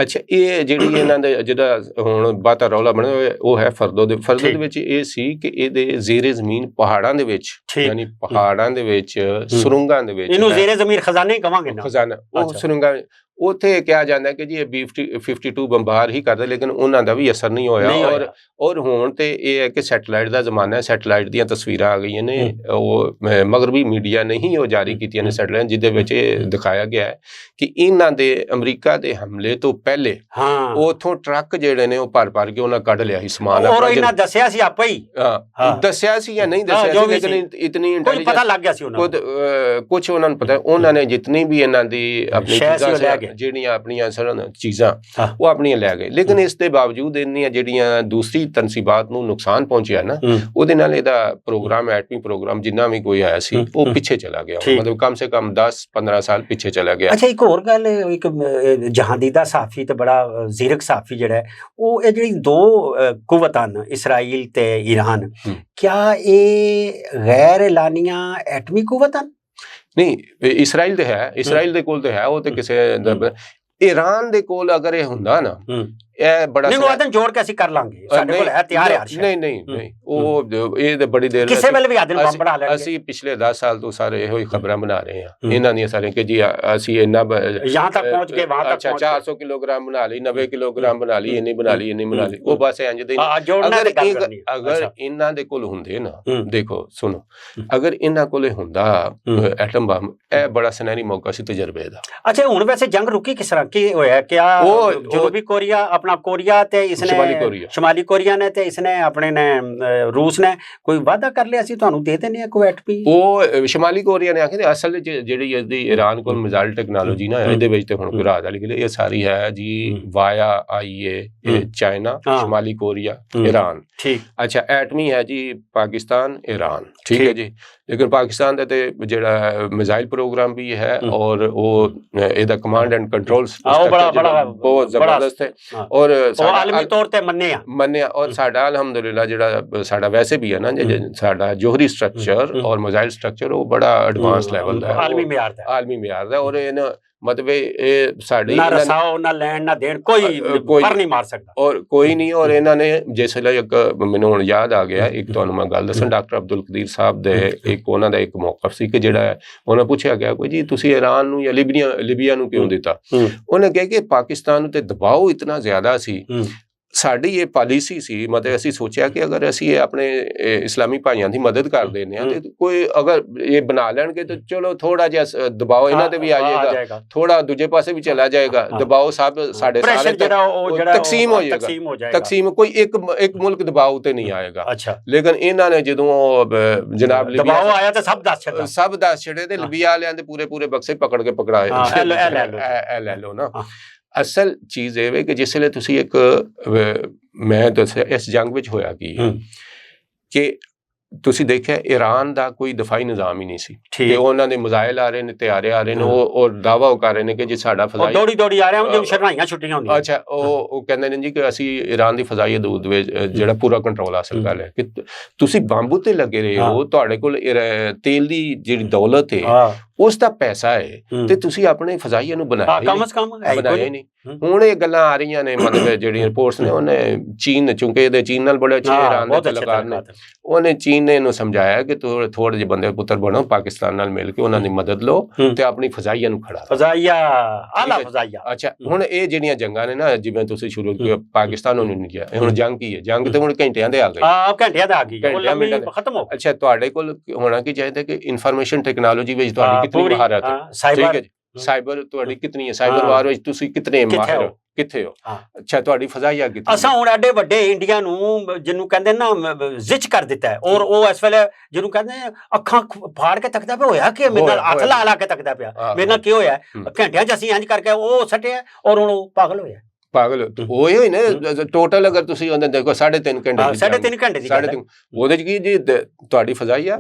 ਅੱਛਾ, ਇਹ ਜਿਹੜੀ ਇਹਨਾਂ ਦੇ ਜਿਹੜਾ ਹੁਣ ਬਾਤਾ ਰੌਲਾ ਬਣਿਆ ਹੋਇਆ ਉਹ ਹੈ ਫਰਦੋ ਦੇ ਵਿੱਚ ਇਹ ਸੀ ਕਿ ਇਹਦੇ ਜ਼ੇਰੇ ਜ਼ਮੀਨ ਪਹਾੜਾਂ ਦੇ ਵਿੱਚ, ਯਾਨੀ ਪਹਾੜਾਂ ਦੇ ਵਿੱਚ ਸੁਰੰਗਾਂ ਦੇ ਵਿੱਚ, ਇਹਨੂੰ ਜ਼ੇਰੇ ਜ਼ਮੀਨ ਖਜ਼ਾਨੇ ਕਹਾਂਗੇ ਨਾ, ਖਜ਼ਾਨਾ ਉਹ ਸੁਰੰਗਾਂ, ਉੱਥੇ ਕਿਹਾ ਜਾਂਦਾ ਕਿ ਜੀ ਇਹ B-52 ਬੰਬਾਰ ਹੀ ਕਰਦੇ, ਲੇਕਿਨ ਉਹਨਾਂ ਦਾ ਵੀ ਅਸਰ ਨਹੀਂ ਹੋਇਆ। ਔਰ ਹੁਣ ਤੇ ਇਹ ਹੈ ਕਿ ਸੈਟੇਲਾਈਟ ਦਾ ਜ਼ਮਾਨਾ ਹੈ, ਸੈਟੇਲਾਈਟ ਦੀਆਂ ਤਸਵੀਰਾਂ ਆ ਗਈਆਂ ਨੇ, ਉਹ ਮਗਰਬੀ ਮੀਡੀਆ ਨੇ ਹੀ ਉਹ ਜਾਰੀ ਕੀਤੀਆਂ ਨੇ ਸੈਟੇਲਾਈਟ, ਜਿਹਦੇ ਵਿੱਚ ਇਹ ਦਿਖਾਇਆ ਗਿਆ ਹੈ ਕਿ ਇਹਨਾਂ ਦੇ ਅਮਰੀਕਾ ਦੇ ਹਮਲੇ ਤੋਂ ਪਹਿਲੇ ਉਥੋਂ ਟਰੱਕ ਜਿਹੜੇ ਨੇ ਉਹ ਭਰ ਕੇ ਉਹਨਾਂ ਕੱਢ ਲਿਆ ਸੀ ਸਮਾਨ। ਔਰ ਇਹਨਾਂ ਦੱਸਿਆ ਸੀ ਆਪੇ ਹੀ, ਦੱਸਿਆ ਸੀ ਜਾਂ ਨਹੀਂ ਦੱਸਿਆ ਸੀ, ਲੇਕਿਨ ਇਤਨੀ ਇੰਟੈਲੀਜੈਂਸ ਪਤਾ ਲੱਗ ਗਿਆ ਸੀ ਉਹਨਾਂ ਨੂੰ, ਕੁਝ ਉਹਨਾਂ ਨੂੰ ਪਤਾ, ਉਹਨਾਂ ਨੇ ਜਿਤਨੀ ਵੀ ਇਹਨਾਂ ਦੀ ਆਪਣੀ ਜਿਹੜੀਆਂ ਆਪਣੀਆਂ ਚੀਜ਼ਾਂ ਉਹ ਆਪਣੀਆਂ ਲੈ ਗਏ। ਲੇਕਿਨ ਇਸ ਦੇ ਬਾਵਜੂਦ ਇੰਨੀਆਂ ਜਿਹੜੀਆਂ ਦੂਸਰੀ ਤਨਸੀਬਾਤ ਨੂੰ ਨੁਕਸਾਨ ਪਹੁੰਚਿਆ ਨਾ, ਉਹਦੇ ਨਾਲ ਇਹਦਾ ਪ੍ਰੋਗਰਾਮ, ਐਟਮੀ ਪ੍ਰੋਗਰਾਮ ਜਿੰਨਾ ਵੀ ਕੋਈ ਆਇਆ ਸੀ ਉਹ ਪਿੱਛੇ ਚਲਾ ਗਿਆ, ਮਤਲਬ ਕਮ ਸੇ ਕਮ 10-15 ਸਾਲ ਪਿੱਛੇ ਚਲਾ ਗਿਆ। ਅੱਛਾ, ਇੱਕ ਹੋਰ ਗੱਲ, ਇੱਕ ਜਹਾਂਦੀਦਾ ਸਾਫੀ ਤੇ ਬੜਾ ਜ਼ੀਰਕ ਸਾਫੀ ਜਿਹੜਾ ਹੈ, ਉਹ ਇਹ ਜਿਹੜੀ 2 ਕੁਵਤਾਂ ਇਸਰਾਈਲ ਤੇ ਈਰਾਨ, ਕਿਆ ਇਹ ਗੈਰ ਐਲਾਨੀਆਂ ਐਟਮੀ ਕੁਵਤਾਂ? ਨਹੀਂ, ਇਸਰਾਈਲ ਤੇ ਹੈ, ਇਸਰਾਈਲ ਦੇ ਕੋਲ ਤੇ ਹੈ, ਉਹ ਤੇ ਕਿਸੇ ਈਰਾਨ ਦੇ ਕੋਲ ਅਗਰ ਇਹ ਹੁੰਦਾ ਨਾ, ਇਹ ਬੜਾ ਨਹੀਂ ਜੋੜ ਕੇ ਅਸੀਂ ਕਰ ਲਾਂਗੇ, ਸਾਡੇ ਕੋਲ ਹੈ ਤਿਆਰ ਹੈ। ਨਹੀਂ ਉਹ ਇਹ ਤੇ ਬੜੀ ਦੇਰ ਕਿਸੇ ਵੇਲੇ ਵੀ ਆਦਨ ਬੰਬ ਬਣਾ ਲੈਣਗੇ। ਅਸੀਂ ਪਿਛਲੇ 10 ਸਾਲ ਤੋਂ ਸਾਰੇ ਇਹੋ ਹੀ ਖਬਰਾਂ ਬਣਾ ਰਹੇ ਹਾਂ ਇਹਨਾਂ ਦੀਆਂ ਸਾਰੀਆਂ ਕਿ ਜੀ ਅਸੀਂ ਇੰਨਾ ਯਹਾਂ ਤੱਕ ਪਹੁੰਚ ਗਏ, ਵਹਾਂ ਤੱਕ 400 ਕਿਲੋਗ੍ਰਾਮ ਬਣਾ ਲਈ, 90 ਕਿਲੋਗ੍ਰਾਮ ਬਣਾ ਲਈ, ਇੰਨੀ ਬਣਾ ਲਈ, ਉਹ ਬਸ ਇੰਜ ਦੇ। ਅਗਰ ਇਹਨਾਂ ਦੇ ਕੋਲ ਹੁੰਦੇ ਨਾ, ਦੇਖੋ ਸੁਣੋ, ਅਗਰ ਇਹਨਾਂ ਕੋਲੇ ਹੁੰਦਾ ਐਟਮ ਬੰਬ, ਇਹ ਬੜਾ ਸੁਨਹਿਰੀ ਮੌਕਾ ਸੀ ਤਜਰਬੇ ਦਾ। ਅੱਛਾ, ਹੁਣ ਵੈਸੇ ਜੰਗ ਰੁਕੀ ਕਿਸ ਤਰ੍ਹਾਂ, ਕੀ ਹੋਇਆ, ਕਿਆ ਜਨੂਬੀ ਕੋਰੀਆ ਆਪਣਾ ਕੋਰੀਆ ਤੇ ਇਸਨੇ ਸ਼ਮਾਲੀ ਕੋਰੀਆ ਨੇ ਤੇ ਇਸਨੇ ਆਪਣੇ ਨੇ ਰੂਸ ਨੇ ਕੋਈ ਵਾਅਦਾ ਕਰ ਲਿਆ ਸੀ ਤੁਹਾਨੂੰ ਦੇ ਦੇਣੇ ਕੋਈ ਐਟਮੀ? ਉਹ ਸ਼ਮਾਲੀ ਕੋਰੀਆ ਨੇ ਆਖਿਆ ਅਸਲ ਵਿੱਚ ਜਿਹੜੀ ਇਸਦੀ ਈਰਾਨ ਕੋਲ ਮਿਜ਼ਾਈਲ ਟੈਕਨੋਲੋਜੀ ਨਾ, ਇਹਦੇ ਵਿੱਚ ਤੇ ਹੁਣ ਕੋਈ ਰਾਜ ਵਾਲੀ ਗੱਲ, ਇਹ ਸਾਰੀ ਹੈ ਜੀ ਵਾਇਆ ਆਈਏ, ਚਾਈਨਾ, ਸ਼ਮਾਲੀ ਕੋਰੀਆ, ਈਰਾਨ। ਠੀਕ, ਅੱਛਾ, ਐਟਮੀ ਹੈ ਜੀ ਪਾਕਿਸਤਾਨ, ਈਰਾਨ। ਠੀਕ ਹੈ ਜੀ, ਲੇਕਿਨ ਪਾਕਿਸਤਾਨ ਦਾ ਤੇ ਜਿਹੜਾ ਮਿਜ਼ਾਈਲ ਪ੍ਰੋਗਰਾਮ ਵੀ ਹੈ ਔਰ ਉਹ ਇਹਦਾ ਕਮਾਂਡ ਐਂਡ ਕੰਟਰੋਲ ਬਹੁਤ ਜ਼ਬਰਦਸਤ ਹੈ ਔਰ ਆਲਮੀ ਤੌਰ ਤੇ ਮੰਨਿਆ ਔਰ ਸਾਡਾ ਅਲਹਮਦੁਲਿਲਾ ਜਿਹੜਾ ਸਾਡਾ ਵੈਸੇ ਵੀ ਹੈ ਨਾ ਸਾਡਾ ਜੋਹਰੀ ਸਟਰਕਚਰ ਔਰ ਮਿਜ਼ਾਈਲ ਸਟਰਕਚਰ ਉਹ ਬੜਾ ਐਡਵਾਂਸ ਲੈਵਲ ਦਾ ਹੈ, ਆਲਮੀ ਮਿਆਰ ਦਾ ਔਰ ਇਹ ਮਤਲਬ ਇਹ ਸਾਡੀ ਨਾ ਰਸਾਓ ਨਾ ਲੈਣ ਨਾ ਦੇਣ ਕੋਈ ਪਰ ਨਹੀਂ ਮਾਰ ਸਕਦਾ ਔਰ ਕੋਈ ਨਹੀਂ। ਔਰ ਇਹਨਾਂ ਨੇ ਜਿਸ ਵੇਲੇ ਇੱਕ ਮੈਨੂੰ ਹੁਣ ਯਾਦ ਆ ਗਿਆ ਇੱਕ ਤੁਹਾਨੂੰ ਮੈਂ ਗੱਲ ਦੱਸਾਂ, ਡਾਕਟਰ ਅਬਦੁਲ ਕਦੀਰ ਸਾਹਿਬ ਦੇ ਇੱਕ ਉਹਨਾਂ ਦਾ ਇੱਕ ਮੌਕਫ ਸੀ ਕਿ ਜਿਹੜਾ ਉਹਨਾਂ ਪੁੱਛਿਆ ਗਿਆ ਕੋਈ ਜੀ ਤੁਸੀਂ ਈਰਾਨ ਨੂੰ ਜਾਂ ਲਿਬੀਆ ਨੂੰ ਕਿਉਂ ਦਿੱਤਾ, ਉਹਨੇ ਕਿਹਾ ਕਿ ਪਾਕਿਸਤਾਨ ਨੂੰ ਤੇ ਦਬਾਅ ਇਤਨਾ ਜ਼ਿਆਦਾ ਸੀ, ਸਾਡੀ ਇਹ ਪਾਲਿਸੀ ਸੀ, ਮਤਲਬ ਅਸੀਂ ਸੋਚਿਆ ਕਿ ਅਗਰ ਅਸੀਂ ਇਹ ਆਪਣੇ ਇਸਲਾਮੀ ਭਾਈਆਂ ਦੀ ਮਦਦ ਕਰ ਦਿੰਦੇ ਹਾਂ ਤੇ ਕੋਈ ਅਗਰ ਇਹ ਬਣਾ ਲੈਣਗੇ ਤਾਂ ਚਲੋ ਥੋੜਾ ਜਿਹਾ ਦਬਾਅ ਇਹਨਾਂ ਤੇ ਵੀ ਆ ਜਾਏਗਾ, ਥੋੜਾ ਦੂਜੇ ਪਾਸੇ ਵੀ ਚਲਾ ਜਾਏਗਾ, ਦਬਾਅ ਸਭ ਸਾਡੇ ਸਾਰੇ ਤਕਸੀਮ ਹੋ ਜਾਏਗਾ, ਤਕਸੀਮ ਕੋਈ ਇੱਕ ਮੁਲਕ ਦਬਾਅ ਤੇ ਨਹੀਂ ਆਏਗਾ। ਲੇਕਿਨ ਇਹਨਾਂ ਨੇ ਜਦੋਂ ਜਨਾਬ ਲਿਬੀਆ ਆਇਆ ਤਾਂ ਸਭ ਦੱਸ ਛੱਡੇ ਤੇ ਲਿਬੀਆ ਵਾਲਿਆਂ ਦੇ ਪੂਰੇ ਬਕਸੇ ਪਕੜ ਕੇ ਪਕੜਾਏ, ਲੈ ਲਓ ਨਾ। ਅਸਲ ਚੀਜ਼ ਇਹ ਵੇ ਕਿ ਜਿਸ ਵੇਲੇ ਤੁਸੀਂ ਇੱਕ ਮੈਂ ਦੱਸਿਆ ਇਸ ਜੰਗ ਵਿੱਚ ਹੋਇਆ ਕੀ ਕਿ ਤੁਸੀਂ ਦੇਖਿਆ ਈਰਾਨ ਦਾ ਕੋਈ ਦਫਾਈ ਨਿਜ਼ਾਮ ਹੀ ਨਹੀਂ ਸੀ ਤੇ ਉਹਨਾਂ ਦੇ ਮਿਜ਼ਾਈਲ ਆ ਰਹੇ ਨੇ, ਤਿਆਰੇ ਆ ਰਹੇ ਨੇ, ਉਹ ਦਾਅਵਾ ਉਹ ਕਰ ਰਹੇ ਨੇ ਕਿ ਜੀ ਸਾਡਾ ਫਜ਼ਾਈ ਦੌੜੀ ਆ ਰਿਹਾ ਜਿਵੇਂ ਸ਼ਰਨਾਈਆਂ ਛੁੱਟੀਆਂ ਹੁੰਦੀਆਂ। ਅੱਛਾ ਉਹ ਕਹਿੰਦੇ ਨੇ ਜੀ ਕਿ ਅਸੀਂ ਈਰਾਨ ਦੀ ਫਜ਼ਾਈ ਹਦੂਦ ਵਿੱਚ ਜਿਹੜਾ ਪੂਰਾ ਕੰਟਰੋਲ ਹਾਸਲ ਕਰ ਲਿਆ, ਕਿ ਤੁਸੀਂ ਬੰਬ ਉੱਤੇ ਲੱਗੇ ਰਹੇ ਹੋ, ਤੁਹਾਡੇ ਕੋਲ ਤੇਲ ਦੀ ਜਿਹੜੀ ਦੌਲਤ ਹੈ ਉਸ ਦਾ ਪੈਸਾ ਹੈ ਤੇ ਤੁਸੀਂ ਆਪਣੇ ਫਜ਼ਾਈਏ ਨੂੰ ਬਣਾਇਆ ਨਹੀਂ। ਹੁਣ ਇਹ ਗੱਲਾਂ ਆ ਰਹੀਆਂ ਨੇ ਮਤਲਬ ਜਿਹੜੀਆਂ ਰਿਪੋਰਟਸ ਨੇ, ਉਹਨੇ ਚੀਨ ਚੁੰਕੇ ਇਹਦੇ ਚੀਨ ਨਾਲ ਬੜੇ ਅੱਛੇ ਈਰਾਨ ਦੇ ਤਲਕਾਤ ਨੇ, ਉਹਨੇ ਚੀਨ ਨੇ ਇਹਨੂੰ ਸਮਝਾਇਆ ਕਿ ਥੋੜੇ ਜਿਹੇ ਬੰਦੇ ਪੁੱਤਰ ਬਣੋ, ਪਾਕਿਸਤਾਨ ਨਾਲ ਮਿਲ ਕੇ ਉਹਨਾਂ ਦੀ ਮਦਦ ਲਓ ਤੇ ਆਪਣੀ ਫਜ਼ਾਈਆ ਨੂੰ ਖੜਾ ਅੱਛਾ ਹੁਣ ਇਹ ਜਿਹੜੀਆਂ ਜੰਗਾਂ ਨੇ ਨਾ, ਜਿਵੇਂ ਤੁਸੀਂ ਸ਼ੁਰੂ ਪਾਕਿਸਤਾਨ ਨੂੰ ਨਹੀਂ ਗਿਆ, ਹੁਣ ਜੰਗ ਕੀ ਹੈ, ਜੰਗ ਤੇ ਹੁਣ ਘੰਟਿਆਂ ਦੇ ਆ ਗਈ, ਖਤਮ ਹੋ। ਅੱਛਾ ਤੁਹਾਡੇ ਕੋਲ ਹੋਣਾ ਕੀ ਚਾਹੀਦਾ ਕਿ ਇਨਫੋਰਮੇਸ਼ਨ ਟੈਕਨੋਲੋਜੀ ਵਿੱਚ ਤੁਹਾਡੀ ਕਿਤਨੀ ਮਹਾਰਤ ਹੈ, ਠੀਕ ਹੈ ਜੀ, ਸਾਈਬਰ ਤੁਹਾਡੀ ਕਿਤਨੀ ਹੈ, ਸਾਈਬਰ ਵਾਰ ਵਿੱਚ ਤੁਸੀਂ ਕਿਤਨੇ ਮਾਹਿਰ ਹੋ, ਕਿੱਥੇ ਹੋ, ਅੱਛਾ ਤੁਹਾਡੀ ਫਜ਼ਾਈਆ ਕਿਤਨੀ। ਅਸਾਂ ਹੁਣ ਐਡੇ ਵੱਡੇ ਇੰਡੀਆ ਨੂੰ ਜਿਹਨੂੰ ਕਹਿੰਦੇ ਨਾ ਜ਼ਿਚ ਕਰ ਦਿੱਤਾ ਹੈ, ਔਰ ਉਹ ਇਸ ਵੇਲੇ ਜਿਹਨੂੰ ਕਹਿੰਦੇ ਅੱਖਾਂ ਫਾੜ ਕੇ ਤੱਕਦਾ ਪਿਆ, ਹੋਇਆ ਕਿ ਮੇਰੇ ਨਾਲ ਹੱਥ ਲਾ ਕੇ ਤੱਕਦਾ ਪਿਆ, ਮੇਰੇ ਨਾਲ ਕੀ ਹੋਇਆ, ਘੰਟਿਆਂ ਚ ਅਸੀਂ ਇੰਜ ਕਰਕੇ ਉਹ ਸੱਟਿਆ ਔਰ ਹੁਣ ਉਹ ਪਾਗਲ ਹੋਇਆ। ਪਾਗਲ ਉਹੀ ਹੋਈ ਨਾ ਟੋਟਲ, ਅਗਰ ਤੁਸੀਂ ਉਹਦੇ ਦੇਖੋ 3.5 ਘੰਟੇ ਦੀ ਉਹਦੇ ਚ ਕੀ ਜੀ ਤੁਹਾਡੀ ਫਜ਼ਾਈਆ,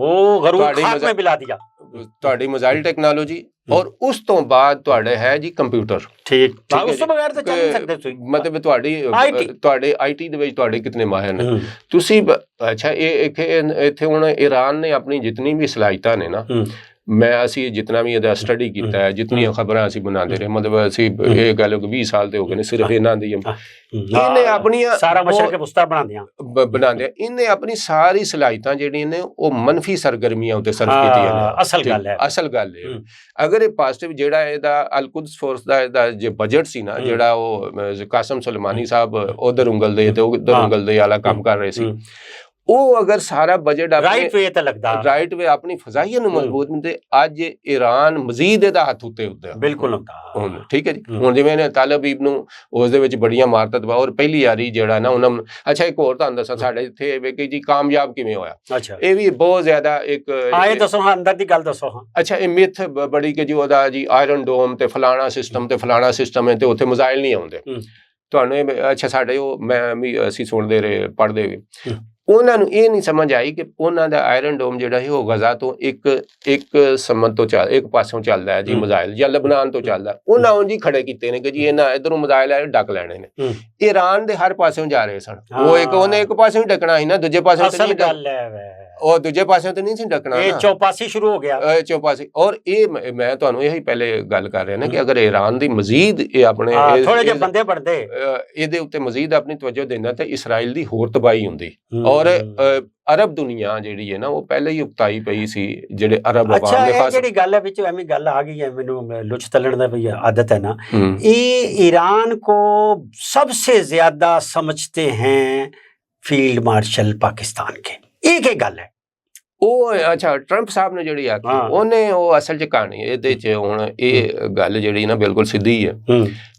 ਤੁਹਾਡੀ ਮਿਜ਼ਾਈਲ ਟੈਕਨੋਲੋਜੀ ਔਰ ਉਸ ਤੋਂ ਬਾਅਦ ਤੁਹਾਡੇ ਹੈ ਜੀ ਕੰਪਿਊਟਰ, ਠੀਕ ਉਸ ਤੋਂ ਬਗੈਰ ਤਾਂ ਚੱਲ ਨਹੀਂ ਸਕਦੇ ਤੁਸੀਂ, ਮਤਲਬ ਤੁਹਾਡੇ ਆਈਟੀ ਦੇ ਵਿੱਚ ਤੁਹਾਡੇ ਕਿਤਨੇ ਮਾਹਿਰ ਨੇ ਤੁਸੀਂ। ਅੱਛਾ ਇਹ ਇੱਥੇ ਹੁਣ ਈਰਾਨ ਨੇ ਆਪਣੀ ਜਿਤਨੀ ਵੀ ਸਲਾਹੀਤਾਂ ਨੇ ਨਾ, ਅਸੀਂ ਜਿਤਨਾ ਵੀ ਇਹਦਾ ਸਟੱਡੀ ਕੀਤਾ ਹੈ, ਜਿਤਨੀਆਂ ਖਬਰਾਂ ਅਸੀਂ ਬਣਾਉਂਦੇ ਰਹੇ, ਮਤਲਬ ਅਸੀਂ ਇਹ ਗੱਲ 20 ਸਾਲ ਤੇ ਹੋ ਗਏ ਨੇ ਸਿਰਫ ਇਹਨਾਂ ਦੀ, ਇਹਨੇ ਆਪਣੀਆਂ ਸਾਰਾ ਮਸ਼ਰਕ ਵਸਤਾ ਬਣਾਉਂਦੇ, ਇਹਨੇ ਆਪਣੀ ਸਾਰੀ ਸਲਾਹੀਤਾਂ ਜਿਹੜੀਆਂ ਨੇ ਉਹ ਮੰਨਫੀ ਸਰਗਰਮੀਆਂ ਉੱਤੇ ਸਰਫ ਕੀਤੀਆਂ ਨੇ। ਅਸਲ ਗੱਲ ਹੈ ਅਗਰ ਇਹ ਪੋਜ਼ਿਟਿਵ ਜਿਹੜਾ ਇਹਦਾ ਅਲ-ਕੁਦਸ ਫੋਰਸ ਦਾ ਇਹਦਾ ਜੇ ਬਜਟ ਸੀ ਨਾ, ਜਿਹੜਾ ਉਹ ਕਾਸਮ ਸੁਲੇਮਾਨੀ ਸਾਹਿਬ ਉਧਰ ਉਂਗਲ ਦੇ ਤੇ ਉਧਰ ਉਂਗਲ ਦੇ ਵਾਲਾ ਕੰਮ ਕਰ ਰਹੇ ਸੀ, ਉਹ ਅਗਰ ਸਾਰਾ ਬਜਟ ਰਾਈਟ ਵੇ ਆਪਣੀ ਫਜ਼ਾਈਆ ਨੂੰ ਮਜ਼ਬੂਤ ਮਿਲਦੇ, ਅੱਜ ਈਰਾਨ ਮਜ਼ੀਦ ਇਹਦਾ ਹੱਥ ਉੱਤੇ ਬਿਲਕੁਲ ਹੁਣ ਠੀਕ ਹੈ ਜੀ। ਹੁਣ ਜਿਵੇਂ ਨੇ ਤਾਲਿਬ ਨੂੰ ਉਸ ਦੇ ਵਿੱਚ ਬੜੀਆਂ ਮਾਰਤਾਂ ਦਵਾ, ਔਰ ਪਹਿਲੀ ਵਾਰੀ ਜਿਹੜਾ ਨਾ ਉਹਨਾਂ। ਅੱਛਾ ਇੱਕ ਹੋਰ ਤੁਹਾਨੂੰ ਦੱਸਾਂ, ਸਾਡੇ ਇੱਥੇ ਵੇਖੀ ਜੀ ਕਾਮਯਾਬ ਕਿਵੇਂ ਹੋਇਆ, ਇਹ ਵੀ ਬਹੁਤ ਜ਼ਿਆਦਾ ਇੱਕ ਦੱਸੋ ਅੰਦਰ ਦੀ ਗੱਲ ਦੱਸੋ। ਅੱਛਾ ਇਹ ਮਿਥ ਬੜੀ ਕਿ ਜੀ ਉਹਦਾ ਜੀ ਆਇਰਨ ਡੋਮ ਤੇ ਫਲਾਣਾ ਸਿਸਟਮ ਹੈ ਤੇ ਉੱਥੇ ਮਿਜ਼ਾਈਲ ਨਹੀਂ ਆਉਂਦੇ ਤੁਹਾਨੂੰ। ਅੱਛਾ ਸਾਡੇ ਉਹ ਮੈਂ ਵੀ ਅਸੀਂ ਸੁਣਦੇ ਰਹੇ ਪੜ੍ਹਦੇ ਵੀ, ਉਹਨਾਂ ਨੂੰ ਇਹ ਨਹੀਂ ਸਮਝ ਆਈ ਕਿ ਉਹਨਾਂ ਦਾ ਆਇਰਨ ਡੋਮ ਜਿਹੜਾ ਹੈ ਉਹ ਗਜ਼ਾ ਤੋਂ ਇੱਕ ਸਮਤ ਤੋਂ ਇੱਕ ਪਾਸੋਂ ਚੱਲਦਾ ਹੈ ਜੀ ਮਿਜ਼ਾਈਲ, ਜਾਂ ਲਬਨਾਨ ਤੋਂ ਚੱਲਦਾ, ਉਹਨਾਂ ਉਂਝ ਹੀ ਖੜੇ ਕੀਤੇ ਨੇ ਕਿ ਜੀ ਇਹਨਾਂ ਇਧਰੋਂ ਮਿਜ਼ਾਈਲ ਆਏ ਡੱਕ ਲੈਣੇ ਨੇ। ਈਰਾਨ ਦੇ ਹਰ ਪਾਸਿਓਂ ਜਾ ਰਹੇ ਸਨ, ਉਹਨੇ ਇੱਕ ਪਾਸਿਓਂ ਹੀ ਡੱਕਣਾ ਸੀ ਨਾ, ਦੂਜੇ ਪਾਸਿਓਂ ਤੇ ਨਹੀਂ, ਉਹ ਦੂਜੇ ਪਾਸਿਓਂ ਤੇ ਨਹੀਂ ਸੀ ਡੱਕਣਾ, ਇਹ ਚੌਪਾਸੀ ਸ਼ੁਰੂ ਹੋ ਗਿਆ, ਚੌਪਾਸੀ। ਔਰ ਇਹ ਮੈਂ ਤੁਹਾਨੂੰ ਇਹੀ ਪਹਿਲੇ ਗੱਲ ਕਰ ਰਿਹਾ ਨਾ ਕਿ ਅਗਰ ਈਰਾਨ ਦੀ ਮਜ਼ੀਦ ਇਹ ਆਪਣੇ ਥੋੜੇ ਜਿਹੇ ਬੰਦੇ ਪੜਦੇ ਇਹਦੇ ਉੱਤੇ ਮਜ਼ੀਦ ਆਪਣੀ ਤਵੱਜੋ ਦਿੰਦਾ ਤੇ ਇਸਰਾਈਲ ਦੀ ਹੋਰ ਤਬਾਹੀ ਹੁੰਦੀ। ਔਰ ਅਰਬ ਦੁਨੀਆ ਜਿਹੜੀ ਹੈ ਨਾ ਉਹ ਪਹਿਲੇ ਹੀ ਉਕਤਾਈ ਪਈ ਸੀ, ਜਿਹੜੇ ਅਰਬ ਅਵਾਮ ਦੇ ਖਾਸ ਜਿਹੜੀ ਗੱਲ ਹੈ ਵਿੱਚ ਐਵੇਂ ਗੱਲ ਆ ਗਈ ਹੈ, ਮੈਨੂੰ ਲੁਚ ਤਲਣ ਦਾ ਵੀ ਆਦਤ है ना, ये ईरान को सबसे ज्यादा समझते हैं फील्ड मार्शल पाकिस्तान के, एक ही गल है ਉਹ। ਅੱਛਾ ਟਰੰਪ ਸਾਹਿਬ ਨੇ ਜਿਹੜੀ ਆਖੀ ਉਹਨੇ ਉਹ ਅਸਲ 'ਚ ਕਹਾਣੀ ਇਹਦੇ 'ਚ ਹੁਣ ਇਹ ਗੱਲ ਜਿਹੜੀ ਨਾ ਬਿਲਕੁਲ ਸਿੱਧੀ ਹੈ।